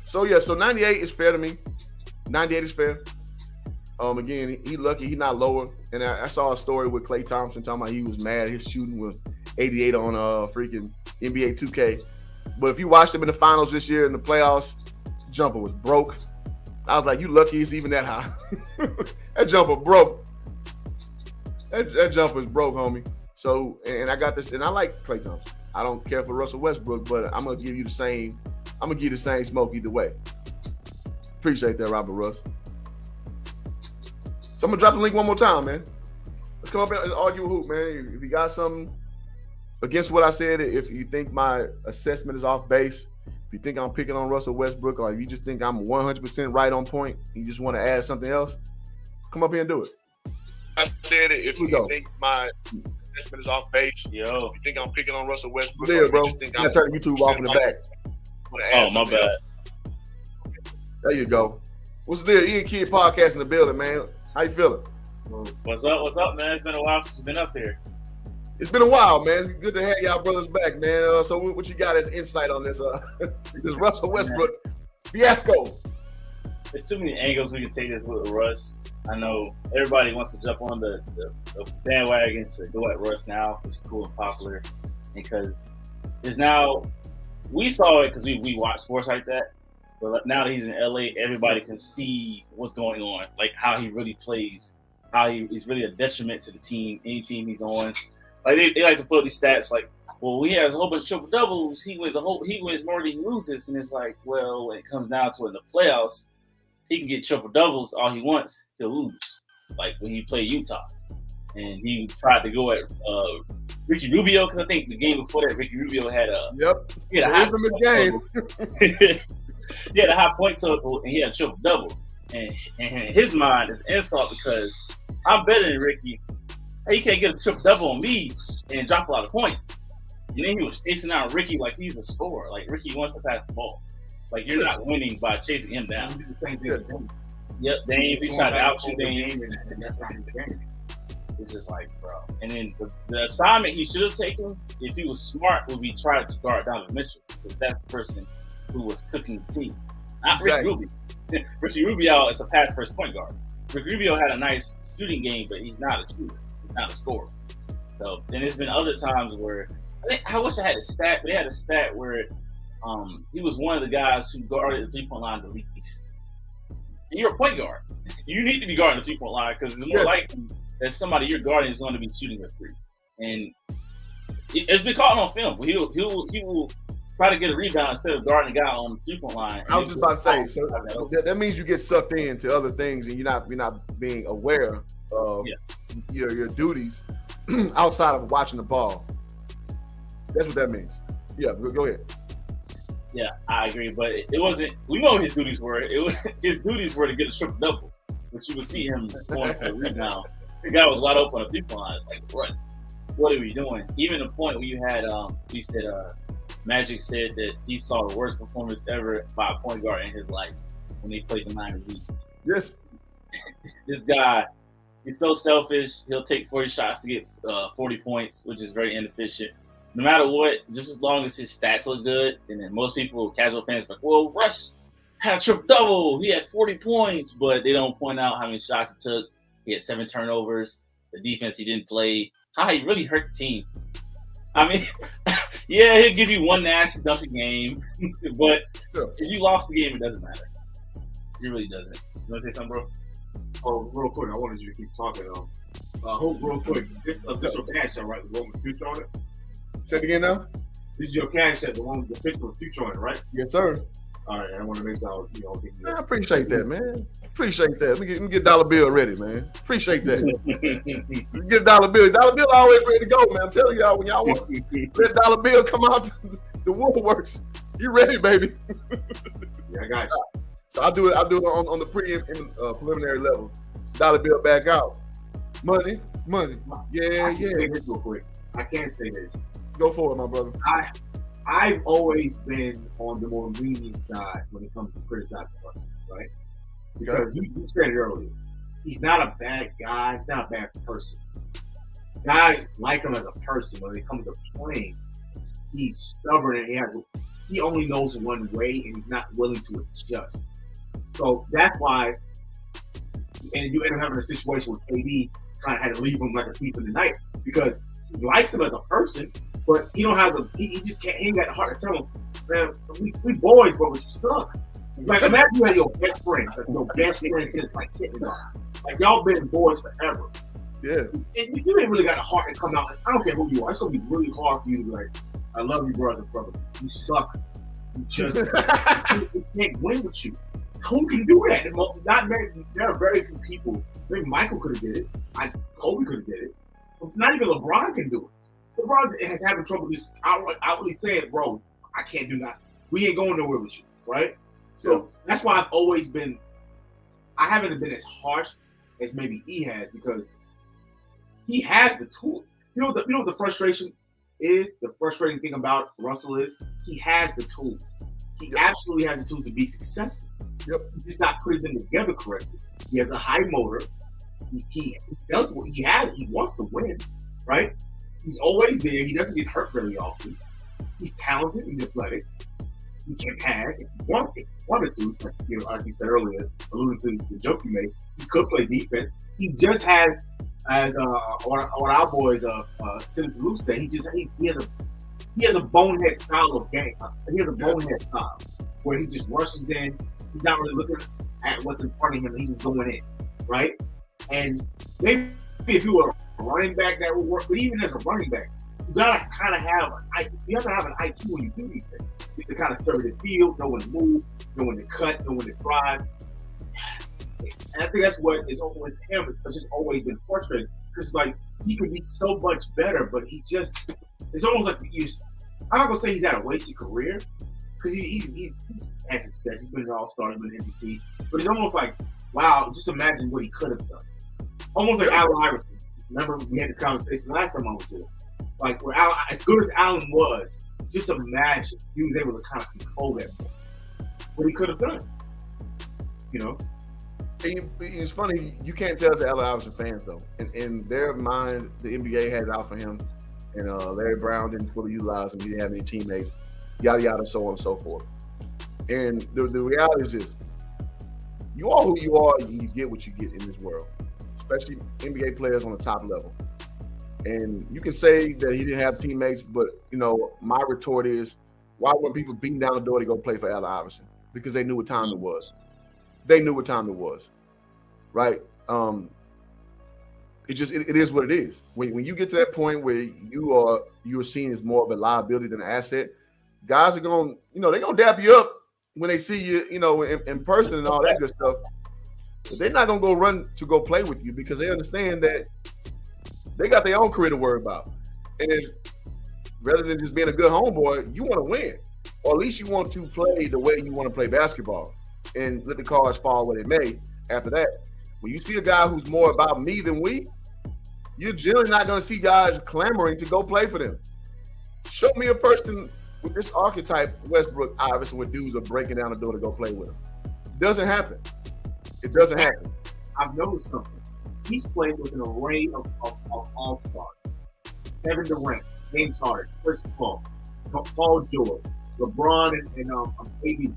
S4: So, yeah, so 98 is fair to me. 98 is fair. Again, he lucky he's not lower. And I saw a story with Klay Thompson talking about he was mad. His shooting was 88 on freaking NBA 2K. But if you watched him in the finals this year in the playoffs, jumper was broke. I was like, you lucky it's even that high. That jumper broke. That jumper is broke, homie. So, and I got this, and I like Klay Thompson. I don't care for Russell Westbrook, but I'm gonna give you the same. I'm gonna give you the same smoke either way. Appreciate that, Robert Russ. So I'm gonna drop the link one more time, man. Let's come up and argue with Hoop, man. If you got something against what I said, if you think my assessment is off base, if you think I'm picking on Russell Westbrook, or if you just think I'm 100% right on point, you just want to add something else, come up here and do it. I said it. If you think my assessment is off base, if you think I'm picking on Russell Westbrook,
S1: bro.
S4: You gotta turn the YouTube off in the back.
S8: Oh, my bad.
S4: There you go. What's the deal? Ian Kid Podcast in the building, man. How you feeling?
S8: What's up, man? It's been a while since you've been up here.
S4: It's been a while, man. It's good to have y'all brothers back, man. So what you got as insight on this this Russell Westbrook fiasco?
S8: There's too many angles we can take this with Russ. I know everybody wants to jump on the bandwagon to go at Russ now. It's cool and popular because there's now – we saw it because we watch sports like that. But now that he's in LA, everybody can see what's going on, like how he really plays, how he's really a detriment to the team, any team he's on. Like they like to put these stats like, well, he has a whole bunch of triple doubles, he wins more than he loses, and it's like, well, when it comes down to it in the playoffs, he can get triple doubles all he wants, he'll lose. Like when he played Utah, and he tried to go at Ricky Rubio because I think the game before that, Ricky Rubio had a
S4: infamous game.
S8: He had a high point total and he had a triple double. And in his mind, it's an insult because I'm better than Ricky. He can't get a triple double on me and drop a lot of points. And then he was chasing out Ricky like he's a scorer. Like Ricky wants to pass the ball. Like you're not winning by chasing him down.
S2: He did the same thing with Dame.
S8: Yep, Dame. He tried to outshoot Dame, and that's not his game. It's just like, bro. And then the assignment he should have taken, if he was smart, would be trying to guard Donovan Mitchell because that's the person who was cooking the team. Not Ricky Rubio. Ricky Rubio is a pass first point guard. Ricky Rubio had a nice shooting game, but he's not a shooter. He's not a scorer. So then there's been other times where I wish I had a stat, but they had a stat where he was one of the guys who guarded the 3-point line the least. And you're a point guard. You need to be guarding the 3-point line because it's more likely that somebody you're guarding is going to be shooting a three. And it's been caught on film. He will try to get a rebound instead of guarding a guy on the 3-point line.
S4: I was just about to say, so that means you get sucked into other things and you're not being aware of your duties outside of watching the ball. That's what that means. Yeah, go ahead.
S8: Yeah, I agree, but it wasn't. We know what his duties were. His duties were to get a triple double, which you would see him going for a rebound. The guy was wide open on the 3-point line. Like, what are we doing? Even the point where you had, we said, Magic said that he saw the worst performance ever by a point guard in his life when they played the Miami Heat.
S4: Yes.
S8: This guy, he's so selfish. He'll take 40 shots to get 40 points, which is very inefficient. No matter what, just as long as his stats look good, and then most people, casual fans, are like, well, Russ had a triple-double. He had 40 points, but they don't point out how many shots he took. He had 7 turnovers. The defense he didn't play. How he really hurt the team. I mean, yeah, he'll give you one nasty dunking game, but if you lost the game, it doesn't matter. It really doesn't. You want to say something, bro?
S2: Oh, real quick, I wanted you to keep talking. Hope, real quick, this official cash out, right? The one with future on it.
S4: Say it again now.
S2: This is your cash out, the one with the picture with future on it, right?
S4: Yes, sir.
S2: All right, I want to make sure
S4: I appreciate that, man. Appreciate that. Let me get dollar bill ready, man. Appreciate that. Get a dollar bill. Dollar bill always ready to go, man. I'm telling y'all, when y'all want let dollar bill come out the woodworks, you ready, baby.
S2: Yeah, I got you.
S4: So I'll do it on the preliminary level. Dollar bill back out. Money. Yeah.
S2: I can say this real quick. I can't say this.
S4: Go for it, my brother.
S2: I've always been on the more lenient side when it comes to criticizing Russell, right? Because you said it earlier. He's not a bad guy. He's not a bad person. Guys like him as a person. When it comes to playing, he's stubborn and he only knows one way, and he's not willing to adjust. So that's why, and you end up having a situation where KD kind of had to leave him like a thief in the night because he likes him as a person, but he don't have he just can't. He ain't got the heart to tell him, man, we boys, but you suck. Like imagine you had your best friend, since like kindergarten. Like y'all been boys forever.
S4: Yeah. And
S2: you ain't really got the heart to come out. I don't care who you are. It's gonna be really hard for you to be like, I love you, brother. You suck. You just you can't win with you. Who can do that? There are very few people. Maybe Michael could have did it. Kobe could have did it. Not even LeBron can do it. LeBron has having trouble just outwardly saying, bro, I can't do that. We ain't going nowhere with you, right? So that's why I've always been, I haven't been as harsh as maybe he has, because he has the tool. You know what the frustration is? The frustrating thing about Russell is he has the tools. He absolutely has the tools to be successful. He's just not putting them together correctly. He has a high motor. He does what he has. He wants to win, right? He's always there. He doesn't get hurt very often. He's talented. He's athletic. He can pass if he wanted to. Like you said earlier, alluding to the joke you made, he could play defense. He just has, as on our boys Senator Luke said, he has a bonehead style of game. He has a bonehead style where he just rushes in. He's not really looking at what's in front of him. He's just going in, right? And maybe if you were a running back, that would work. But even as a running back, you gotta kind of have an IQ when you do these things. You have to kind of serve the field, know when to move, know when to cut, know when to drive. And I think that's what is over with him. It's just always been frustrating, because like he could be so much better, but it's almost like I'm not gonna say he's had a wasted career, because he's had success. He's been an all-star, he's been an MVP, but it's almost like, wow, just imagine what he could have done. Almost like Allen Iverson. Remember we had this conversation last time I was here. Like, where as good as Allen was, just imagine he was able to kind of control that ball. What he could have done, you know.
S4: It's funny, you can't tell the Allen Iverson fans though. In their mind, the NBA had it out for him, and Larry Brown didn't fully utilize him. He didn't have any teammates, yada yada, so on and so forth. And the reality is this: you are who you are, and you get what you get in this world, especially NBA players on the top level. And you can say that he didn't have teammates, but my retort is, why weren't people beating down the door to go play for Allen Iverson? Because they knew what time it was. They knew what time it was, right? It is what it is. When you get to that point where you are seen as more of a liability than an asset, guys are going, they're gonna dap you up when they see you, in person and all that good stuff. But they're not gonna go run to go play with you, because they understand that they got their own career to worry about. And rather than just being a good homeboy, you want to win, or at least you want to play the way you want to play basketball, and let the cards fall where they may. After that, when you see a guy who's more about me than we, you're generally not going to see guys clamoring to go play for them. Show me a person with this archetype, Westbrook, Iverson, where dudes are breaking down the door to go play with him. It doesn't happen. It doesn't happen.
S2: I've noticed something. He's played with an array of all-stars. Kevin Durant, James Harden, Chris Paul, Paul George, LeBron, and AD.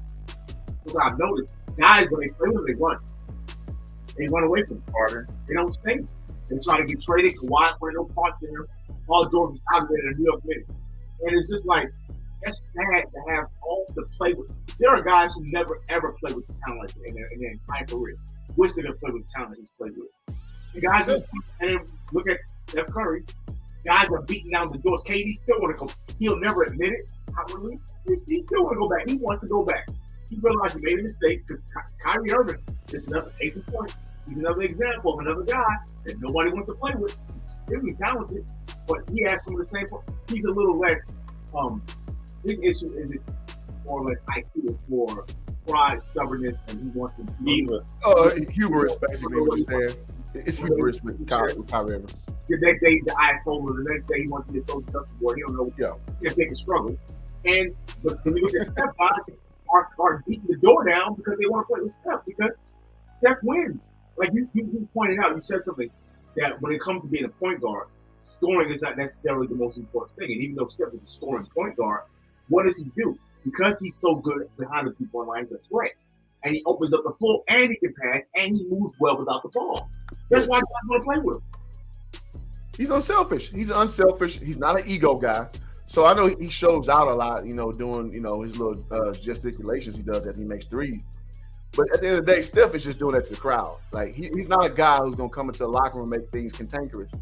S2: So I've noticed, guys, when they play with him, they run. They run away from Harden. They don't stay. They try to get traded. Kawhi wanted no part to him. Paul George is out there in New York Knicks. And it's just like, that's sad to have all to play with. There are guys who never, ever play with talent like that in their entire career. Wish they could play with talent he's played with. And guys just, and then look at Steph Curry. Guys are beating down the doors. KD still want to go. He'll never admit it. Outwardly, he still want to go back. He wants to go back. He realized he made a mistake, because Kyrie Irving is another case in point. He's another example of another guy that nobody wants to play with. He's really talented, but he has some of the same. He's a little less. His issue isn't more or less IQ. It's more pride, stubbornness, and he wants to.
S4: Hubris, basically what you're saying. It's hubris with Kyrie Irving.
S2: The next day, the eye told him. The next day, he wants to be a social justice boy. He don't know. If they can struggle. And but when you look at Steph, guys are beating the door down because they want to play with Steph, because Steph wins. Like you pointed out, you said something that when it comes to being a point guard, scoring is not necessarily the most important thing. And even though Steph is a scoring point guard, what does he do? Because he's so good behind the people line, he's a threat. And he opens up the floor, and he can pass, and he moves well without the ball. That's why guys want to play with him.
S4: He's unselfish. He's unselfish. He's not an ego guy. So I know he shows out a lot, doing, his little gesticulations he does as he makes threes. But at the end of the day, Steph is just doing that to the crowd. Like, he's not a guy who's going to come into the locker room and make things cantankerous.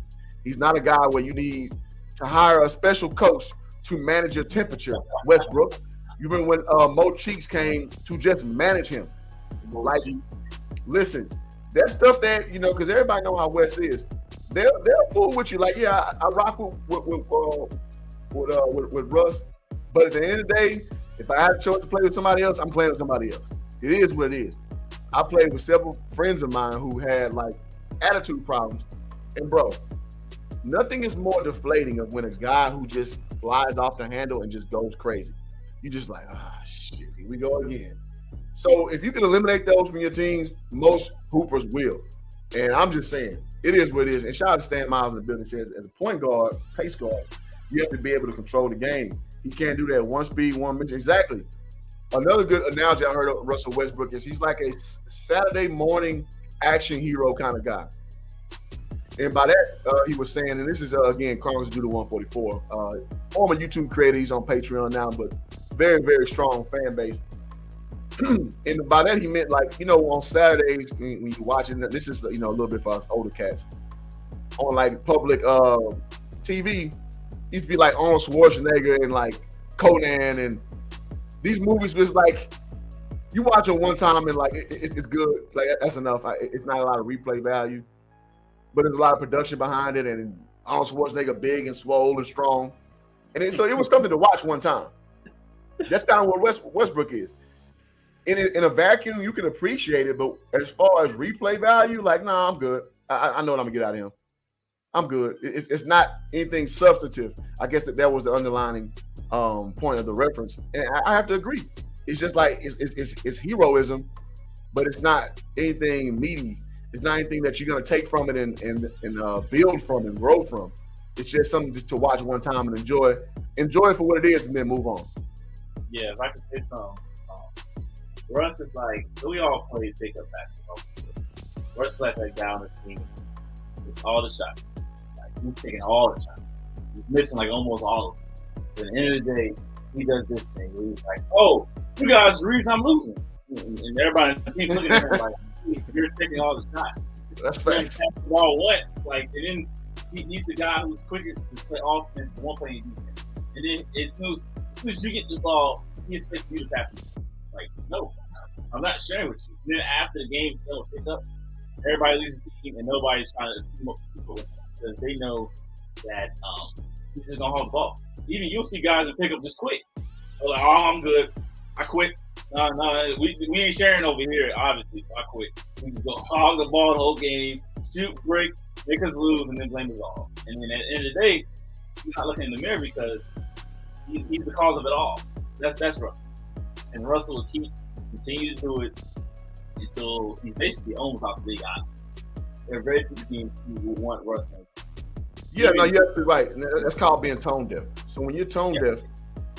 S4: He's not a guy where you need to hire a special coach to manage your temperature, Westbrook. You remember when Mo Cheeks came to just manage him. Like, listen, that stuff that, because everybody know how West is. They'll fool with you. Like, yeah, I rock with Russ, but at the end of the day, if I had a choice to play with somebody else, I'm playing with somebody else. It is what it is. I played with several friends of mine who had like attitude problems, and bro, nothing is more deflating of when a guy who just flies off the handle and just goes crazy. You just like, shit, here we go again. So if you can eliminate those from your teams, most hoopers will. And I'm just saying, it is what it is. And shout out to Stan Miles in the building says, as a point guard, pace guard, you have to be able to control the game. He can't do that one speed, one mission. Exactly. Another good analogy I heard of Russell Westbrook is he's like a Saturday morning action hero kind of guy. And by that, he was saying, and this is, again, Chronicles Judah 144, former YouTube creator. He's on Patreon now, but very, very strong fan base. And by that, he meant like, on Saturdays when you're watching, this is, a little bit for us older cats, on like public TV, used to be like Arnold Schwarzenegger and like Conan, and these movies was like, you watch them one time and like, it's good. Like, that's enough. It's not a lot of replay value, but there's a lot of production behind it, and Arnold Schwarzenegger big and swole and strong. And so it was something to watch one time. That's kind of what Westbrook is. In a vacuum, you can appreciate it, but as far as replay value, like, nah, I'm good. I know what I'm gonna get out of him. I'm good. It's not anything substantive. I guess that was the underlining point of the reference, and I have to agree. It's just like it's heroism, but it's not anything meaty. It's not anything that you're gonna take from it and build from and grow from. It's just something just to watch one time and enjoy it for what it is, and then move on.
S8: Yeah, if I could say something. Russ is like, we all play pickup basketball. Russ is like that guy on the team with all the shots. Like, he's taking all the shots. He's missing like almost all of them. But at the end of the day, he does this thing where he's like, oh, you guys, the reason I'm losing. And everybody on the team looking at him like, you're taking all the shots.
S4: That's facts.
S8: The ball once, like, and then he's the guy who's quickest to play offense, one play defense. And then as soon as you get the ball, he expects you to pass it. Like, no, I'm not sharing with you. Then after the game, they'll pick up. Everybody leaves the team, and nobody's trying to team up people with him because they know that he's just gonna hold the ball. Even you'll see guys that pick up just quit. They're like, oh, I'm good. I quit. No, we ain't sharing over here, obviously. So I quit. We just go hog the ball the whole game, shoot, break, make us lose, and then blame us all. And then at the end of the day, he's not looking in the mirror because he's the cause of it all. That's Russell. And Russell will continue to do it until he's basically almost off the league. There are very few teams who will want Russell.
S4: Yeah, no, you're absolutely right. That's called being tone deaf. So when you're tone deaf,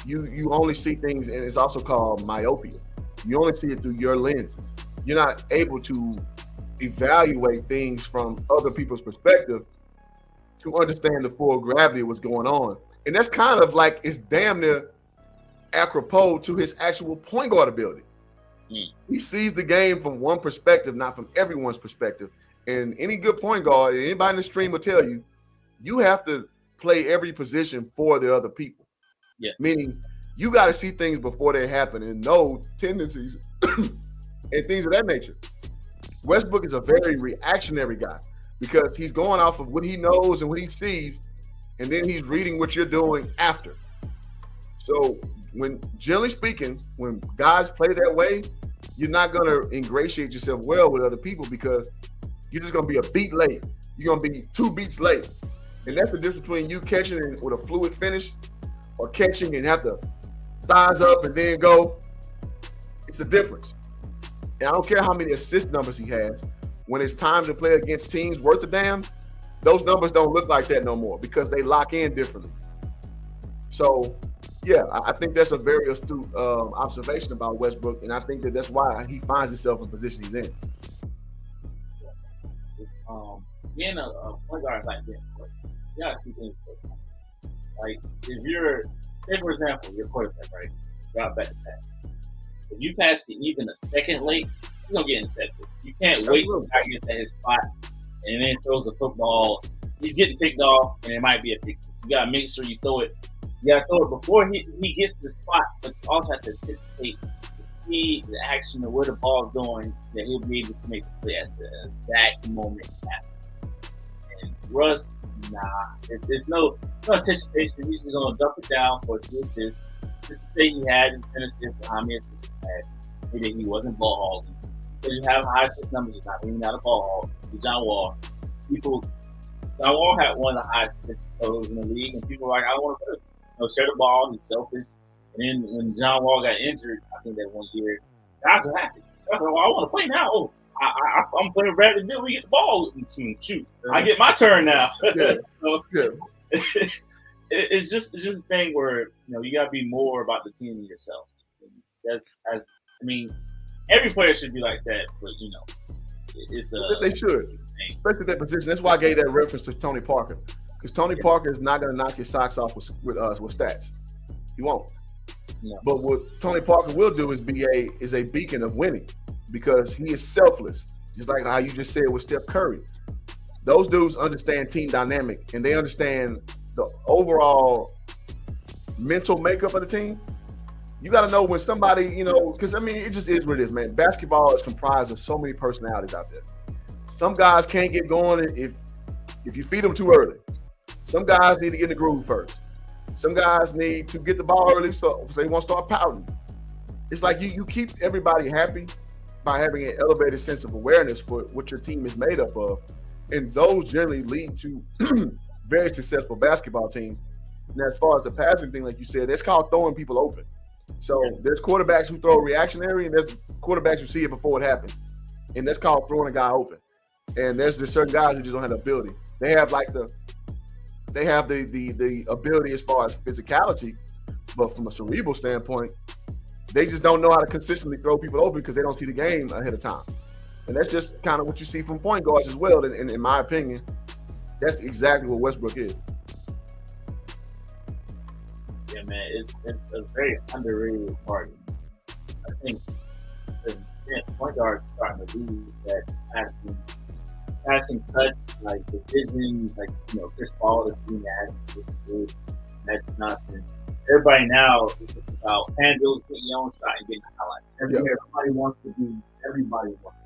S4: you only see things, and it's also called myopia. You only see it through your lenses. You're not able to evaluate things from other people's perspective to understand the full gravity of what's going on. And that's kind of like, it's damn near apropos to his actual point guard ability. He sees the game from one perspective, not from everyone's perspective. And any good point guard, anybody in the stream will tell you, you have to play every position for the other people.
S8: Yeah.
S4: Meaning you got to see things before they happen and know tendencies and things of that nature. Westbrook is a very reactionary guy because he's going off of what he knows and what he sees, and then he's reading what you're doing after. So generally speaking, when guys play that way, you're not going to ingratiate yourself well with other people because you're just going to be a beat late. You're going to be 2 beats late. And that's the difference between you catching with a fluid finish or catching and have to size up and then go. It's a difference. And I don't care how many assist numbers he has. When it's time to play against teams worth a damn, those numbers don't look like that no more because they lock in differently. So, yeah, I think that's a very astute observation about Westbrook, and I think that's why he finds himself in the position he's in.
S8: Being a point guard is like this. You gotta see things. Like, if you're, say for example, you're quarterback, right? You got back to pass. If you pass it even a second late, you're gonna get intercepted. You can't wait till the guy gets at his spot and then throws the football. He's getting picked off, and it might be a pick. You gotta make sure you throw it. You gotta throw it before he gets to the spot, but you also have to anticipate the see the action of where the ball's going, that he'll be able to make the play at the exact moment it happens. And Russ, nah, there's no anticipation. He's just gonna dump it down for 2 assists. Just to say he had in 10 assists, how many assists he had. Maybe he wasn't ball hauling. So you have high assist numbers, he's not leaving out a ball haul. John Wall. John Wall had one of the highest assist totals in the league, and people were like, I don't want to put him. Share the ball, he's selfish. And then when John Wall got injured, I think that one year, guys were happy. Guys were like, I want to play now. Oh, I'm playing Bradley Bill. We get the ball. Shoot, I get my turn now.
S4: Yeah.
S8: So,
S4: Yeah.
S8: it's just a thing where you got to be more about the team than yourself. Every player should be like that, but it's
S4: they should, especially that position. That's why I gave that reference to Tony Parker, because Tony Parker is not going to knock your socks off with stats. He won't.
S8: Yeah.
S4: But what Tony Parker will do is be a beacon of winning, because he is selfless, just like how you just said with Steph Curry. Those dudes understand team dynamic, and they understand the overall mental makeup of the team. You got to know when somebody, because it just is what it is, man. Basketball is comprised of so many personalities out there. Some guys can't get going if you feed them too early. Some guys need to get in the groove first. Some guys need to get the ball early so they won't start pouting. It's like you keep everybody happy by having an elevated sense of awareness for what your team is made up of. And those generally lead to very successful basketball teams. And as far as the passing thing, like you said, that's called throwing people open. So there's quarterbacks who throw reactionary, and there's quarterbacks who see it before it happens. And that's called throwing a guy open. And there's certain guys who just don't have the ability. They have the ability as far as physicality, but from a cerebral standpoint, they just don't know how to consistently throw people open because they don't see the game ahead of time. And that's just kind of what you see from point guards as well. And in my opinion, that's exactly what Westbrook is.
S8: Yeah, man, it's a very underrated part. I think the point guard starting to do that passing touch, like the vision, like Chris Paul is doing that. That's nothing. Everybody now is just about handles, getting your own shot, and getting the highlight.
S2: Everybody wants to be. Everybody wants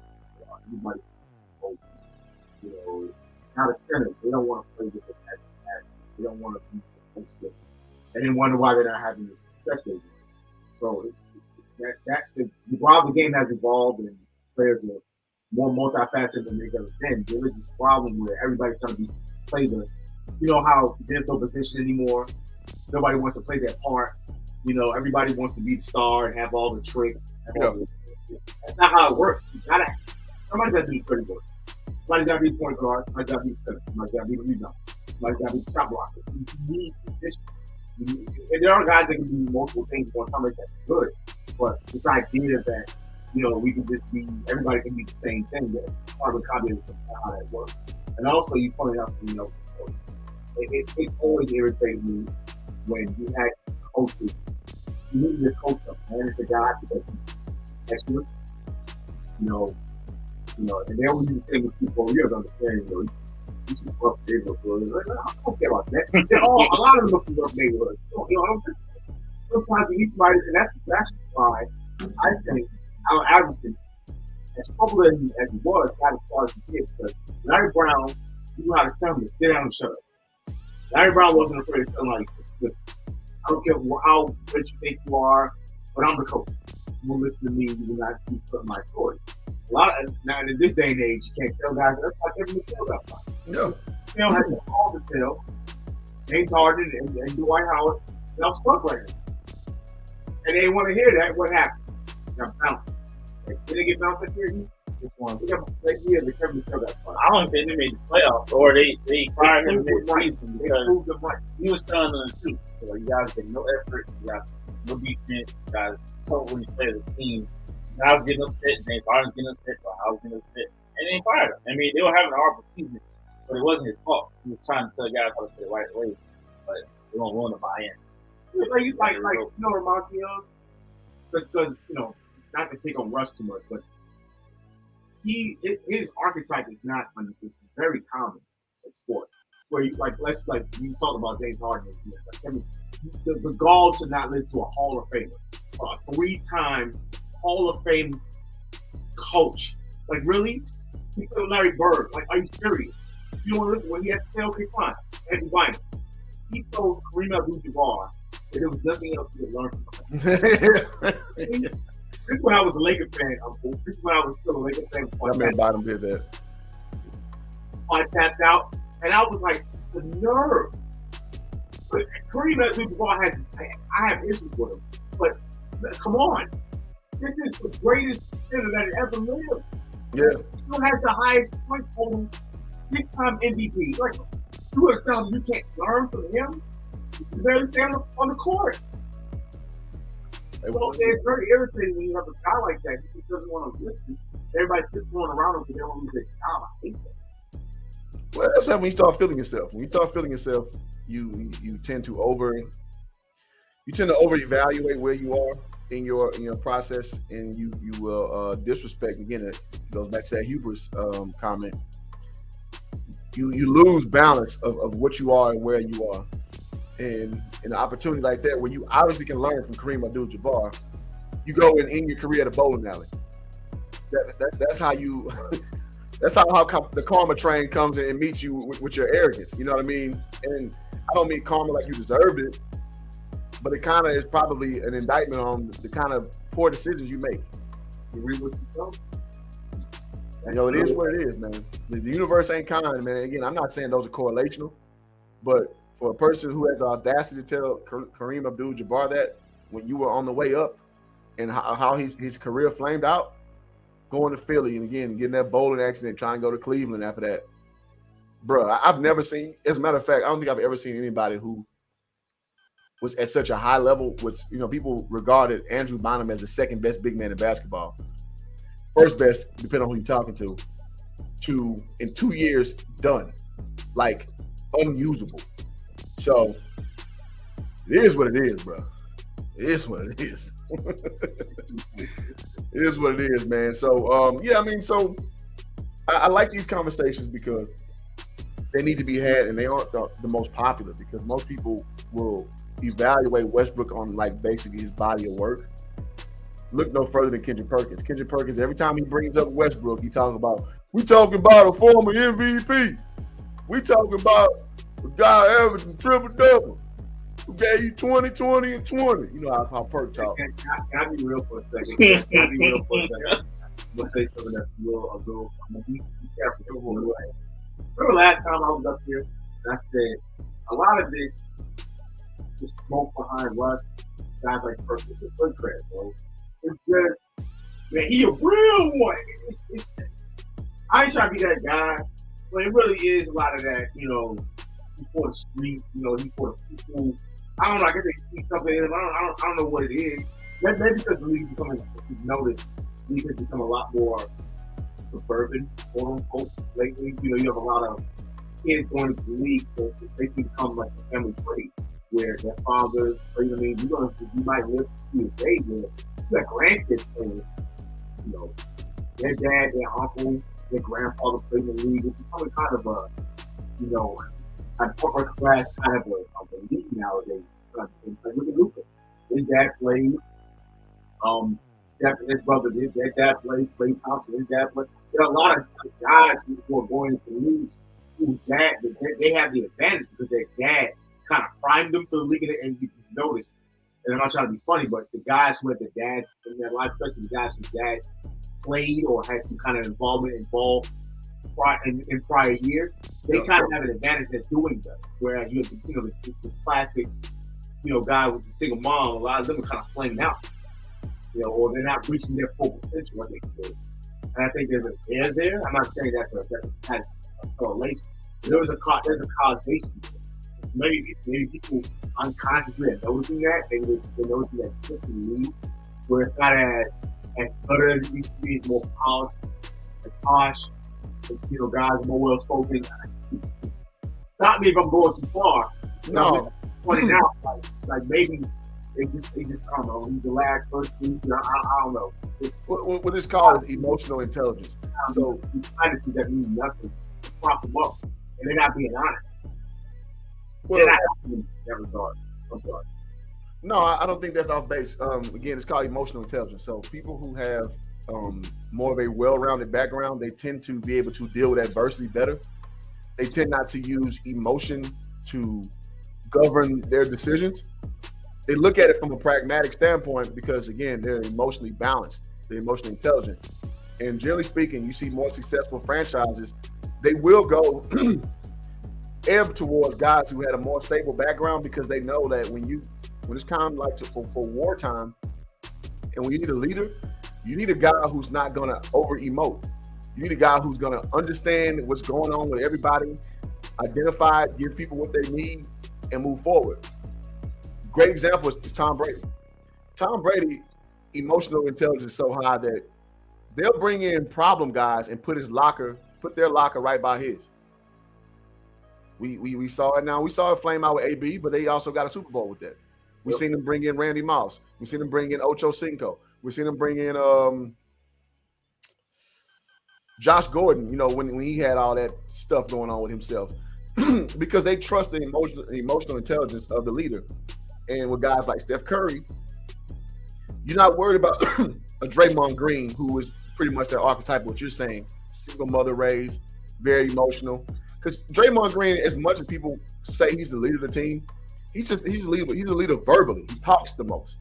S2: not a center. They don't want to play with the pass. They don't want to be hostless. And then wonder why they're not having the success they do. So while the game has evolved and players are more multifaceted than they've ever been, there is this problem where everybody's trying to play how there's no position anymore. Nobody wants to play their part. Everybody wants to be the star and have all the tricks. That's not how it works. Somebody's got to do the dirty work. Somebody's got to be the point guard. Somebody's got to be the center. Somebody's got to be the rebound. Somebody's got to be the shot blocker. You need position. And there are guys that can do multiple things on time. That's good. But this idea that, we can just be, everybody can be the same thing, that part of the copy is not how that works. And also, you pointed out, it always irritated me when you had coaches. You need your coach to manage the guy because he's excellent. And they always use the same excuse for years on the carrying road. You should fuck neighborhood. I don't care about that. A lot of them look from rough neighborhoods. Sometimes you need somebody, and that's why I think Allen Iverson, as popular as he was, got as far as he did. Because Larry Brown, you know how to tell him to sit down and shut up. Larry Brown wasn't afraid to tell him, like, listen, I don't care how rich you think you are, but I'm the coach. You will listen to me. You will not keep putting my authority. Now in this day and age, you can't tell guys. That's like every tell that part.
S4: No.
S2: You don't have to all the tell. James Harden and Dwight Howard, they're stuck right now. And they want to hear that. What happened? Got bounced. Did they get bounced this year? This one. They got the Kevin McHale that part.
S8: I don't think they made the playoffs, or they fired him mid-season because he was telling them the truth. So you guys get no effort, you guys no defense, you guys totally play the team. And I was getting upset, James Harden was getting upset, but I was getting upset, and they fired him. I mean, they were having an horrible season, but it wasn't his fault. He was trying to tell guys how to play the right way, but they don't want to buy in.
S2: Reminds me of, because not to pick on Russ too much, but his archetype is not. It's very common in sports. Where you you talk about James Harden. The gall to not listen to a Hall of Famer, a 3-time Hall of Fame coach. Like, really? You put Larry Bird. Like, are you serious? You don't want to listen when he had to say, okay, fine. And fine. He told Kareem Abdul-Jabbar that there was nothing else he could learn from him. This is when I was a Laker fan. This is when I was still a Laker fan.
S4: That man Bottom did that.
S2: I tapped out, and I was like, the nerve. But Kareem Abdul-Jabbar has his, I have issues with him. But come on. This is the greatest center that ever lived.
S4: Yeah.
S2: Still has the highest point total, 6-time MVP. Like, you would tell him you can't learn from him? You barely stand on the court. So it's very irritating when you have a guy like that. He just doesn't want to listen. Everybody's just going around him because they don't lose their job. I hate that.
S4: Well, that's when you start feeling yourself. When you start feeling yourself, you tend to over evaluate where you are in your process, and you will disrespect. Again, it goes back to that hubris comment. You lose balance of what you are and where you are, and an opportunity like that where you obviously can learn from Kareem Abdul-Jabbar, you go and end your career at a bowling alley. That's how you. That's how the karma train comes in and meets you with your arrogance. You know what I mean? And I don't mean karma like you deserved it, but it kind of is probably an indictment on the kind of poor decisions you make.
S2: You read what you tell.
S4: It is what it is, man. The universe ain't kind, man. Again, I'm not saying those are correlational, but for a person who has the audacity to tell Kareem Abdul-Jabbar that when you were on the way up and how his career flamed out, going to Philly and again getting that bowling accident, trying to go to Cleveland after that, bro. I've never seen. As a matter of fact, I don't think I've ever seen anybody who was at such a high level. Which people regarded Andrew Bynum as the second best big man in basketball, first best depending on who you're talking to in 2 years done, like unusable. So it is what it is, bro. It is what it is. It is what it is, man. So, I like these conversations because they need to be had, and they aren't the most popular because most people will evaluate Westbrook on like basically his body of work. Look no further than Kendrick Perkins. Kendrick Perkins, every time he brings up Westbrook, he talks about, we talking about a former MVP. We talking about a guy averaging triple-double. Who gave you 20, 20, and 20. You know how Perk talk.
S2: Can I be real for a second? I'm going to say something that's a little, I'm going to be careful. Remember last time I was up here, and I said, a lot of this smoke behind Russ, guys like Perk, it's a good credit, bro. It's just, man, he a real one. I ain't trying to be that guy, but it really is a lot of that, he for the street, he for the people. I don't know. I guess they see something in him. I don't know what it is. Maybe because the league is becoming, if you've noticed, the league has become a lot more suburban, quote unquote, lately. You have a lot of kids going to the league, so it's basically become like a family trait where their fathers, or you might live to see a day where you got grandkids playing. Their dad, their uncle, their grandfather played in the league. It's becoming kind of a, an upper class kind of a league nowadays. Like look at Luka. His dad played. Steph and his brother, their dad plays. Klay Thompson, his dad played. There are a lot of guys who are going into leagues whose dad, they have the advantage because their dad kind of primed them for the league. And you notice, and I'm not trying to be funny, but the guys who had the dads in their life, especially the guys whose dad played or had some kind of involvement in prior years, they kind of have an advantage at doing that. Whereas you have the classic, guy with the single mom, a lot of them are kind of flaming out, or they're not reaching their full potential what they can do. And I think there's an air there. I'm not saying that's a correlation. There's a causation. Maybe people unconsciously are noticing that. Maybe they're noticing that shift in the league where it's not as better as it used to be. It's more polished, posh. Guys are more well spoken. Stop me if I'm going too far.
S4: No.
S2: I'm just pointing out, like maybe they just I don't know. Relax, I don't know.
S4: What is called is emotional intelligence. So
S2: attitude that means nothing to prop them up, and they're not being honest.
S4: Well,
S2: they're not in that regard. I'm sorry.
S4: No, I don't think that's off base. Again, it's called emotional intelligence. So people who have more of a well-rounded background, they tend to be able to deal with adversity better. They tend not to use emotion to govern their decisions. They look at it from a pragmatic standpoint because, again, they're emotionally balanced. They're emotionally intelligent. And generally speaking, you see more successful franchises, they will go ebb towards guys who had a more stable background because they know that when it's time like for wartime and when you need a leader, you need a guy who's not going to over-emote. You need a guy who's going to understand what's going on with everybody, identify it, give people what they need, and move forward. Great example is Tom Brady. Tom Brady, emotional intelligence is so high that they'll bring in problem guys and put their locker right by his. We saw it now. We saw it flame out with AB, but they also got a Super Bowl with that. We've seen them bring in Randy Moss. We've seen them bring in Ocho Cinco. We've seen them bring in Josh Gordon, when he had all that stuff going on with himself. Because they trust the emotional intelligence of the leader. And with guys like Steph Curry, you're not worried about a Draymond Green, who is pretty much their archetype of what you're saying. Single mother raised, very emotional. Because Draymond Green, as much as people say he's the leader of the team, he's a leader verbally. He talks the most.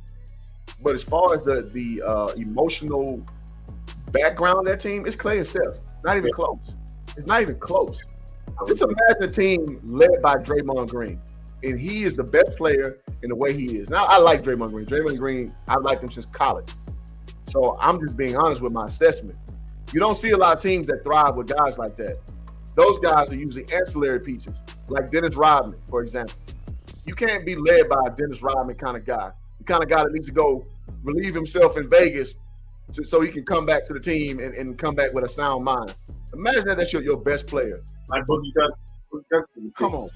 S4: But as far as the emotional background of that team, it's Clay and Steph. Not even close. It's not even close. Just imagine a team led by Draymond Green. And he is the best player in the way he is. Now, I like Draymond Green. Draymond Green, I've liked him since college. So I'm just being honest with my assessment. You don't see a lot of teams that thrive with guys like that. Those guys are usually ancillary pieces, like Dennis Rodman, for example. You can't be led by a Dennis Rodman kind of guy. The kind of guy that needs to go relieve himself in Vegas so he can come back to the team and come back with a sound mind. Imagine that's your best player.
S2: Like Boogie Cousins.
S4: Come on.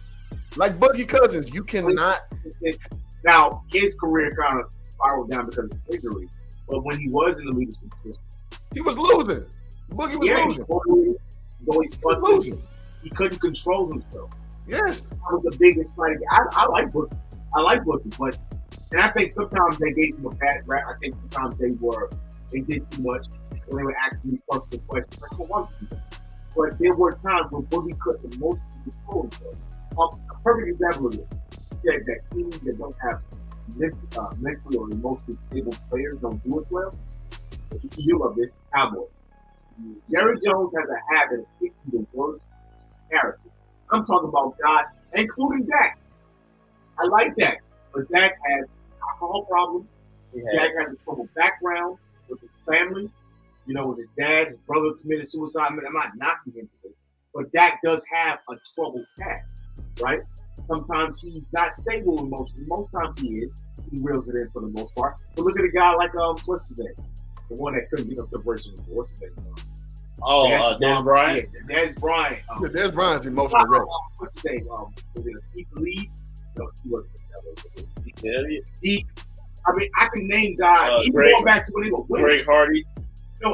S4: Like Boogie Cousins, you cannot.
S2: Now, his career kind of spiraled down because of injury. But when he was in the leadership position,
S4: he was losing. Boogie was
S2: losing. He couldn't control himself.
S4: Yes.
S2: That was the biggest. I like Boogie. But I think sometimes they gave him a bad rap. I think sometimes they did too much when they were asking these personal questions. But there were times when Boogie couldn't emotionally control himself. A perfect example of this. That teams that don't have mentally or emotionally stable players don't do it well. You love this, Cowboys. Jerry Jones has a habit of picking the worst characters. I'm talking about guys, including Dak. I like Dak, but Dak has alcohol problems. Dak has a troubled background with his family. With his dad, his brother committed suicide. I'm not knocking him for this, but Dak does have a troubled past, right? Sometimes he's not stable emotionally. Most times he is. He reels it in for the most part. But look at a guy like what's his name? The one that couldn't get no separation. What's his name?
S8: Des Bryant.
S2: Yeah, Des Bryant.
S4: Des Bryant's emotional wreck.
S2: What's his name? Was it a Pete Lee? No, he wasn't.
S8: Deke.
S2: I mean, I can name guys. Even going back to when they were winning.
S8: Greg Hardy.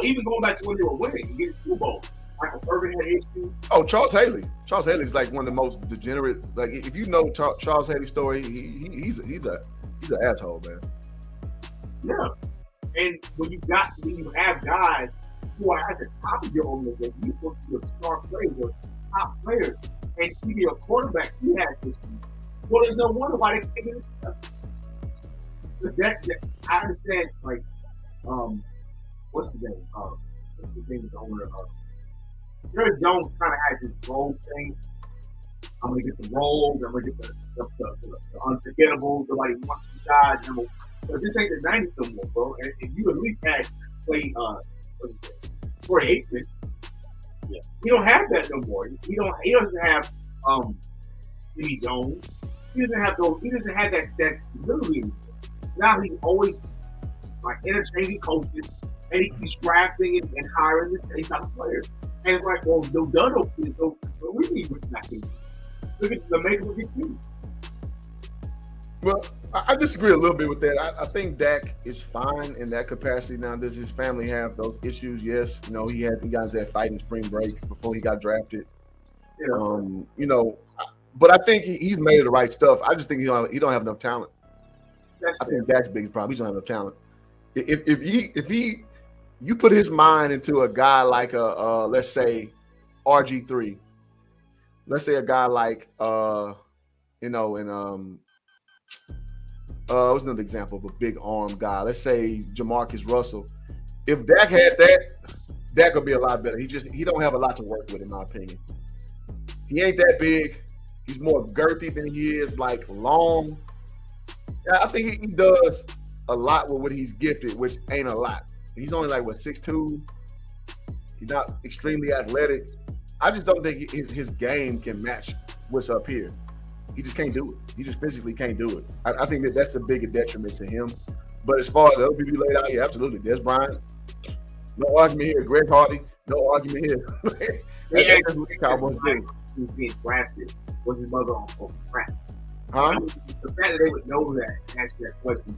S2: Even going back to when they were winning and getting Super Bowl. Michael Irvin had issues.
S4: Oh, Charles Haley. Charles Haley's like one of the most degenerate. Like, if you know Charles Haley's story, he's an asshole, man.
S2: Yeah. And when you have guys who are at the top of your organization, you're supposed to be a star player, or top players, and even your quarterback, he has issues. Well, there's no wonder why they can't get it. I understand, like, what's his name? His name is the owner of Jerry Jones kind of has this role thing. I'm going to get the roles. I'm going to get the unforgettable. Nobody wants to die. But this ain't the 90s no more, bro. And you at least had played, Troy Aikman. Yeah. He don't have that no more. He doesn't have Jimmy Jones. He doesn't have that stability anymore. Now he's always like interchanging coaches, and he keeps drafting and hiring the same type of players. And it's like, well, no done okay, so we need what's not here. Look at the makeup of his team.
S4: Well, I disagree a little bit with that. I think Dak is fine in that capacity. Now, does his family have those issues? Yes. He got into that fight in spring break before he got drafted. Yeah. But I think he's made the right stuff. I just think he don't have enough talent. I think Dak's biggest problem. He doesn't have enough talent. If you put his mind into a guy like let's say RG3, let's say a guy like what's another example of a big arm guy? Let's say Jamarcus Russell. If Dak had that, Dak would be a lot better. He don't have a lot to work with, in my opinion. He ain't that big. He's more girthy than he is like long. Yeah, I think he does a lot with what he's gifted, which ain't a lot. He's only like 6'2". He's not extremely athletic. I just don't think his game can match what's up here. He just can't do it. He just physically can't do it. I think that's the biggest detriment to him. But as far as the other people you laid out, yeah, absolutely. Des Bryant, no argument here. Greg Hardy, no argument here. That's what the Cowboys do.
S2: He was being drafted. Was his mother on crack?
S4: Huh?
S2: The fact that they would know that and ask that question.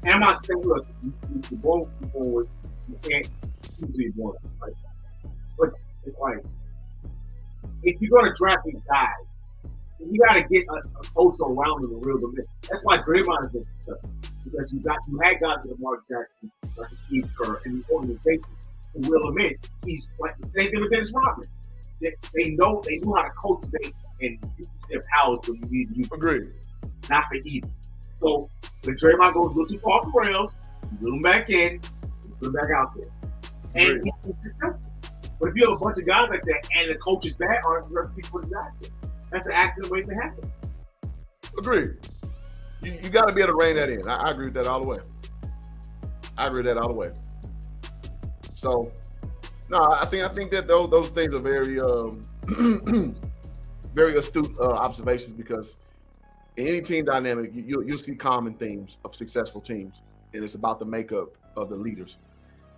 S2: And I'm not saying, listen, you both people with, you can't usually want it, right? But it's like, if you're going to draft these guys, you got to get a coach around them to reel them in. That's why Draymond has been successful. Because you had guys like Mark Jackson, like Steve Kerr, and the organization to reel them in. He's like the same thing with Dennis Rodman. They know how to cultivate and use their powers when you need to use them.
S4: Agreed.
S2: Not for evil. So when Draymond goes a little too far off the rails, you reel him back in, you put him back out there. And he's successful. But if you have a bunch of guys like that and the coach is bad, or the people is not there, that's an accident waiting to happen.
S4: Agreed. You got to be able to rein that in. I agree with that all the way. So, no, I think that those things are very very astute observations, because in any team dynamic, you'll see common themes of successful teams, and it's about the makeup of the leaders.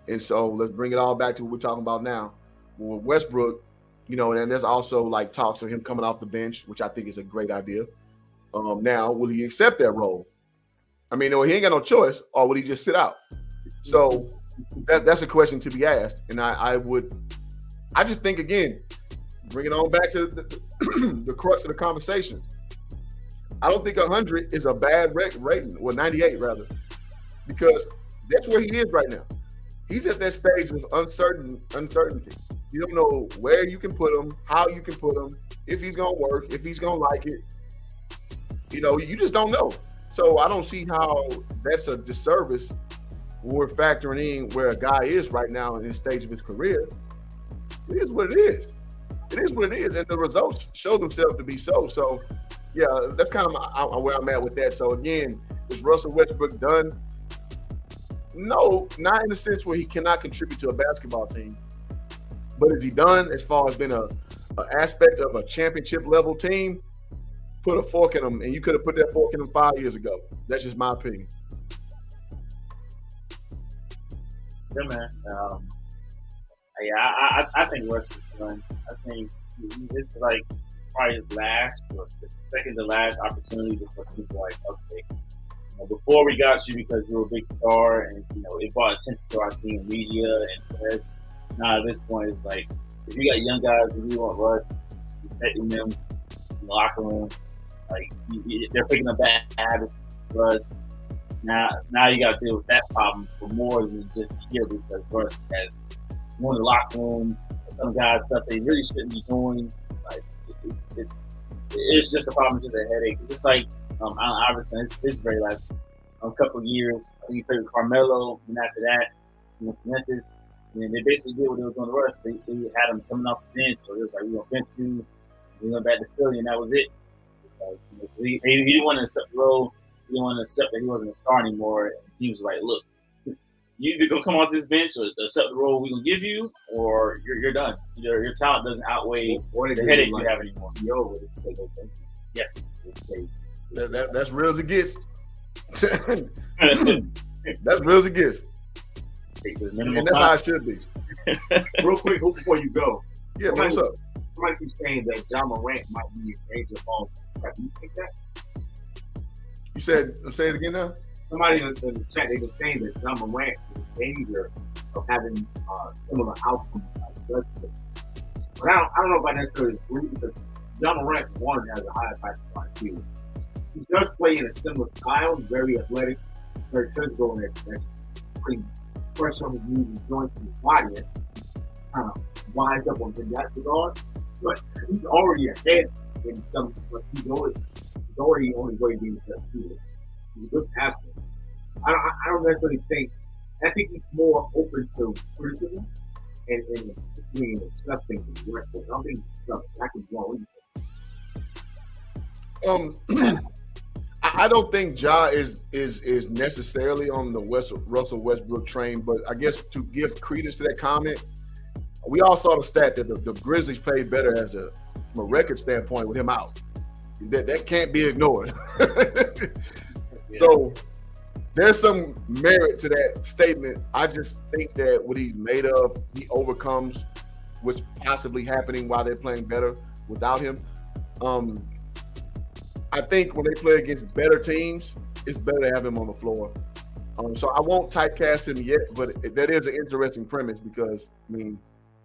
S4: And so let's bring it all back to what we're talking about now. With Westbrook, and there's also like talks of him coming off the bench, which I think is a great idea. Now, will he accept that role? I mean, no, he ain't got no choice, or will he just sit out? So that's a question to be asked. And I just think, again, bring it on back to the crux of the conversation. I don't think 100 is a bad rating, or 98 rather, because that's where he is right now. He's at that stage of uncertainty. You don't know where you can put him, how you can put him, if he's going to work, if he's going to like it. You just don't know. So I don't see how that's a disservice when we're factoring in where a guy is right now in the stage of his career. It is what it is. It is what it is. And the results show themselves to be so. So, yeah, that's kind of where I'm at with that. So, again, is Russell Westbrook done? No, not in the sense where he cannot contribute to a basketball team. But is he done as far as being an aspect of a championship level team? Put a fork in him, and you could have put that fork in him 5 years ago. That's just my opinion.
S8: Yeah, man. I think Westbrook's done. I think this is like probably his last or second to last opportunity for people like, okay, before we got you because you were a big star, and it brought attention to our team, media, and press. Now at this point, it's like if you got young guys who want Russ, respecting them in the locker room, like they're picking up bad habits. Russ, now you got to deal with that problem for more than just a year, because Russ has won the locker room. Some guys stuff they really shouldn't be doing. Like it's just a problem, just a headache. It's just like Allen Iverson, his very last couple of years. I think he played with Carmelo, and after that, he went to Memphis. And they basically did what they were doing to Russ. They had him coming off the bench, so it was like, we're going to bench you. We went back to Philly, and that was it. Like, he didn't want to accept the role. He didn't want to accept that he wasn't a star anymore. And he was like, look, you either go come off this bench or accept the role we're going to give you, or you're done. Your talent doesn't outweigh the headache you have anymore. Yeah.
S4: That's real as it gets. That's real as it gets. And that's how it should be.
S2: Real quick, before you go.
S4: Yeah, what's up?
S2: Somebody keeps saying that John Morant might be in danger of falling. Do you think that?
S4: You said, say it again now?
S2: Somebody in the chat, they were saying that John Morant is in danger of having similar outcomes like Westbrook. But I don't know if I necessarily agree, because John Morant, one, has a higher basketball IQ. he does play in a similar style. He's very athletic, very physical, and that's pretty fresh on his knees and joints in his body. And kind of winds up on that regard. But he's already ahead in some. Like he's already on his way to being the best player. He's a good passer. I don't necessarily think. I think he's more open to criticism and being disgusting to the Westbrook. I don't think he's disgusting. I can draw anything.
S4: I don't think Ja is necessarily on the Russell Westbrook train, but I guess to give credence to that comment, we all saw the stat that the Grizzlies played better from a record standpoint with him out. That can't be ignored. So there's some merit to that statement. I just think that what he's made of, he overcomes what's possibly happening while they're playing better without him. I think when they play against better teams, it's better to have him on the floor. So I won't typecast him yet, but that is an interesting premise because, I mean,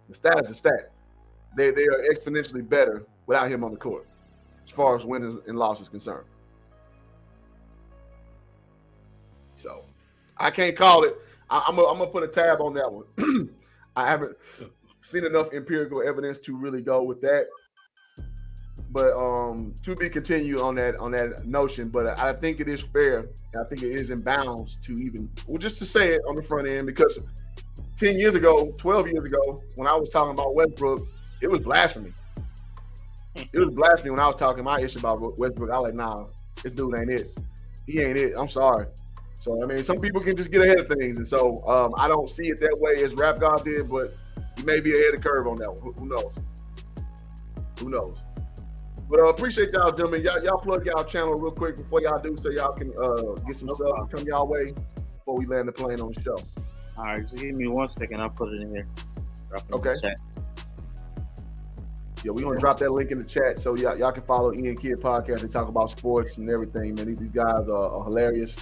S4: the stat is a stat. They are exponentially better without him on the court as far as wins and losses concerned. So I can't call it. I'm gonna put a tab on that one. I haven't seen enough empirical evidence to really go with that. But to be continued on that notion. But I think it is fair. I think it is in bounds to just to say it on the front end, because 10 years ago, 12 years ago, when I was talking about Westbrook, it was blasphemy. It was blasphemy when I was talking my issue about Westbrook. I was like, nah, this dude ain't it. He ain't it. I'm sorry. So, I mean, some people can just get ahead of things. And so I don't see it that way as Rap God did, but he may be ahead of the curve on that one. Who knows? Who knows? But appreciate y'all, gentlemen. Y'all plug y'all channel real quick before y'all do, so y'all can get some stuff come y'all way before we land the plane on the show.
S8: All right, just give me 1 second. I'll put it in here.
S4: Okay. Yeah, we're gonna drop that link in the chat so y'all can follow Ian Kidd Podcast. They talk about sports and everything. Man, these guys are hilarious.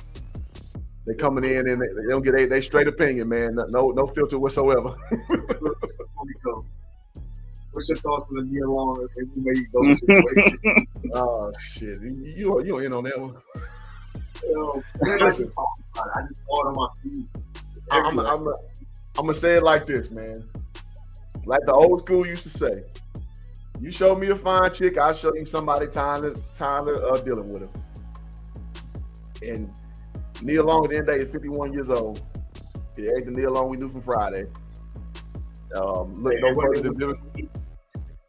S4: They coming in and they don't get they straight opinion, man. No filter whatsoever.
S2: What's your thoughts on the Nia Long and maybe go situation?
S4: Oh shit, you in on that one?
S2: I just thought on my feet.
S4: I'm gonna say it like this, man. Like the old school used to say, you show me a fine chick, I'll show you somebody time to dealing with her. And Nia Long at the end of the day is 51 years old. It ain't the Nia Long we knew from Friday. Look no further than doing.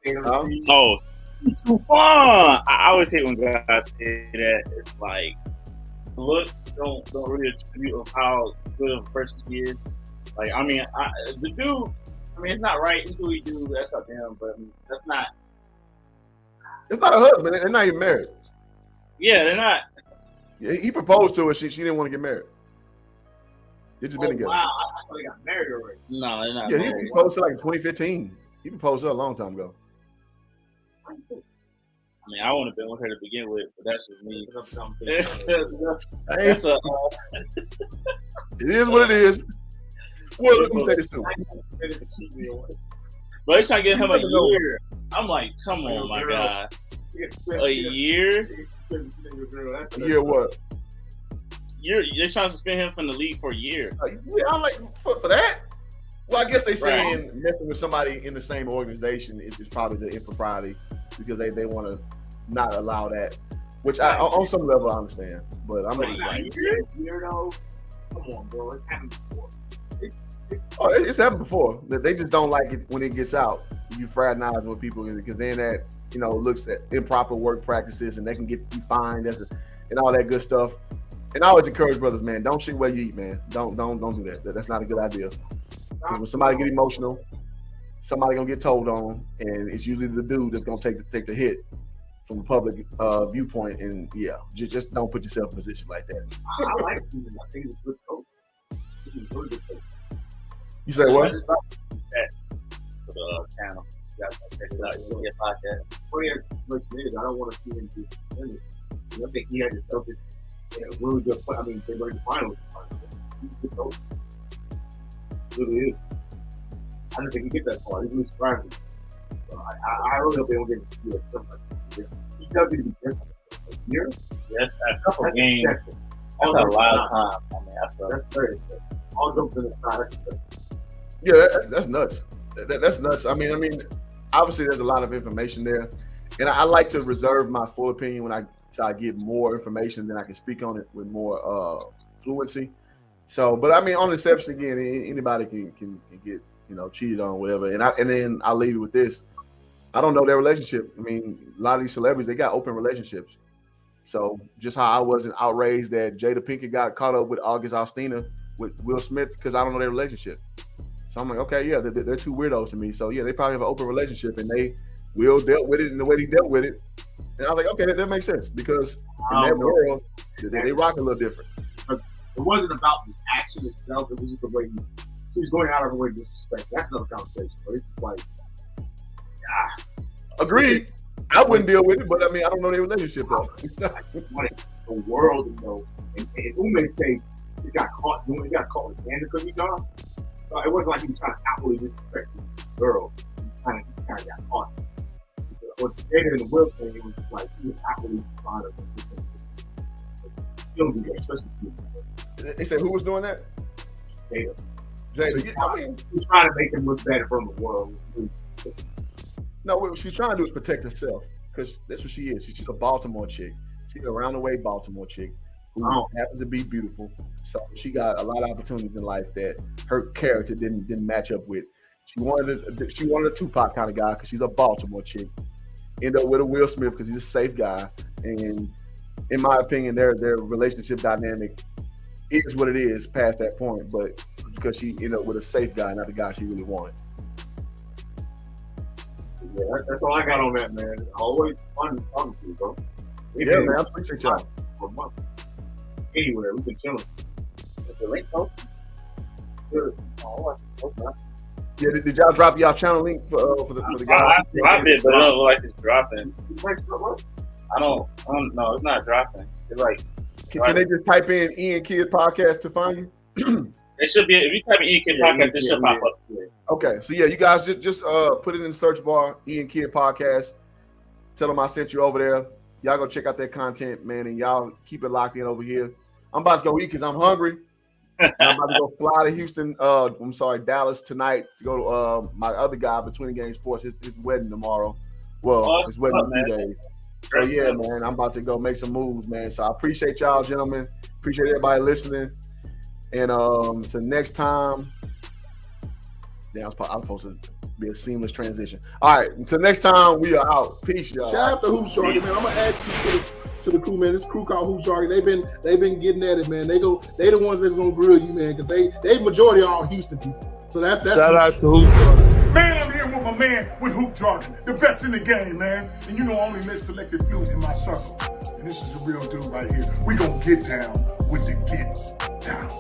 S8: Oh, too fun. I always hate when guys say that. It's like looks don't really attribute of how good of a person he is. Like, I mean, the dude. I mean, it's not right. He do what he do. That's up to him. But I mean, that's not.
S4: It's not a husband. They're not even married.
S8: Yeah, they're not.
S4: Yeah, he proposed to her. She didn't want to get married. They just been together.
S2: Wow, I thought they got married already.
S8: No, they're not.
S4: Yeah, he proposed to like in 2015. He proposed to her a long time ago.
S8: I mean, I wouldn't have been with her to begin with, but that's just me.
S4: It is what it is. Well, let me say this too.
S8: But they're trying to get him a year. I'm like, come on, my guy. A year?
S4: A year what?
S8: They're trying to suspend him from the league for a year.
S4: Yeah, I'm like, for that? Well, I guess they saying messing with somebody in the same organization is probably the impropriety because they want to not allow that, which on some level I understand. But I'm just like,
S2: weirdo. Come on, bro. It's happened before.
S4: It's happened before. They just don't like it when it gets out. You fraternize with people because then that looks at improper work practices and they can get you fined and all that good stuff. And I always encourage brothers, man, don't shit where you eat, man. Don't do that. That's not a good idea. Because when somebody get emotional, somebody gonna get told on, and it's usually the dude that's gonna take the hit from the public viewpoint. And yeah, just don't put yourself in a position like that.
S2: I like him. I think he's a good coach. He's a really good coach.
S4: You say what?
S8: For the channel. You guys check it out. You can get podcast.
S2: Oh, he has much niggas. I don't want to see him do it. I think he had to selfish. Really good. I mean, they were in the finals. He's a good coach. He really is. I don't think he get that far. He really surprised me. So I really hope they don't get to do it. He does need to be different. A year?
S8: Yes, a couple
S2: That's
S8: games.
S2: excessive.
S8: That's a lot of time. I mean,
S2: That's very excessive. All jokes to the side. That's excessive.
S4: Yeah, that's nuts. That's nuts. I mean, obviously there's a lot of information there, and I like to reserve my full opinion when I get more information, then I can speak on it with more fluency. So, but I mean, on exception again, anybody can get cheated on, whatever. And then I'll leave you with this. I don't know their relationship. I mean, a lot of these celebrities, they got open relationships. So just how I wasn't outraged that Jada Pinkett got caught up with August Alsina with Will Smith because I don't know their relationship. So I'm like, okay, yeah, they're two weirdos to me. So yeah, they probably have an open relationship, and Will dealt with it in the way he dealt with it. And I was like, okay, that makes sense because in that world, they rock a little different.
S2: But it wasn't about the action itself. It was just the way she was going out of her way to disrespect. That's another conversation. But it's just like,
S4: Agreed. I wouldn't deal with it, but I mean, I don't know their relationship though.
S2: The world to know. And Ume's case, he got caught with Xander because he gone. So it wasn't like he was trying to outwardly disrespect the girl. He kind of got caught. With Jada and the Will thing, it was just like he was outwardly trying to. You don't do that, especially you.
S4: They said who was doing that?
S2: Jada.
S4: Jada. I mean,
S2: he's trying to make him look better from the world.
S4: No, what she's trying to do is protect herself because that's what she is. She's a Baltimore chick. She's a round the way Baltimore chick who happens to be beautiful. So she got a lot of opportunities in life that her character didn't match up with. She wanted a Tupac kind of guy because she's a Baltimore chick. End up with a Will Smith because he's a safe guy. And in my opinion, their relationship dynamic is what it is past that point. But because she ended up with a safe guy, not the guy she really wanted.
S2: Yeah, that's all I got on that, man. Always fun talking to you, bro.
S4: Yeah, man, I appreciate y'all.
S2: For a month. Anywhere, we've been chilling. Is the link open?
S4: Yeah, did y'all drop y'all channel link for the guy?
S8: I dropped it, but it don't look like it's dropping. I don't know. It's not dropping. It's like.
S4: Can they just type in Ian Kidd Podcast to find you?
S8: It should be, if you type in Ian Kidd Podcast, it should pop up.
S4: Okay, so yeah, you guys just put it in the search bar, Ian Kidd Podcast. Tell them I sent you over there. Y'all go check out their content, man, and y'all keep it locked in over here. I'm about to go eat because I'm hungry. I'm about to go fly to Dallas tonight to go to my other guy, Between the Game Sports, his wedding tomorrow. Well, his wedding in 2 days. So yeah, man, I'm about to go make some moves, man. So I appreciate y'all, gentlemen. Appreciate everybody listening. And to next time. Damn, I'm supposed to be a seamless transition. All right, until next time, we are out. Peace, y'all.
S1: Shout out to Hoop Jargon, man. I'm gonna add you to the crew, man. This crew called Hoop Jargon. They've been getting at it, man. They the ones that's gonna grill you, man, because they majority are all Houston people. So that's
S3: shout out to Hoop Jargon. Man, I'm here with my man with Hoop Jargon, the best in the game, man. And you know, I only let selected few in my circle. And this is a real dude right here. We gonna get down with the get down.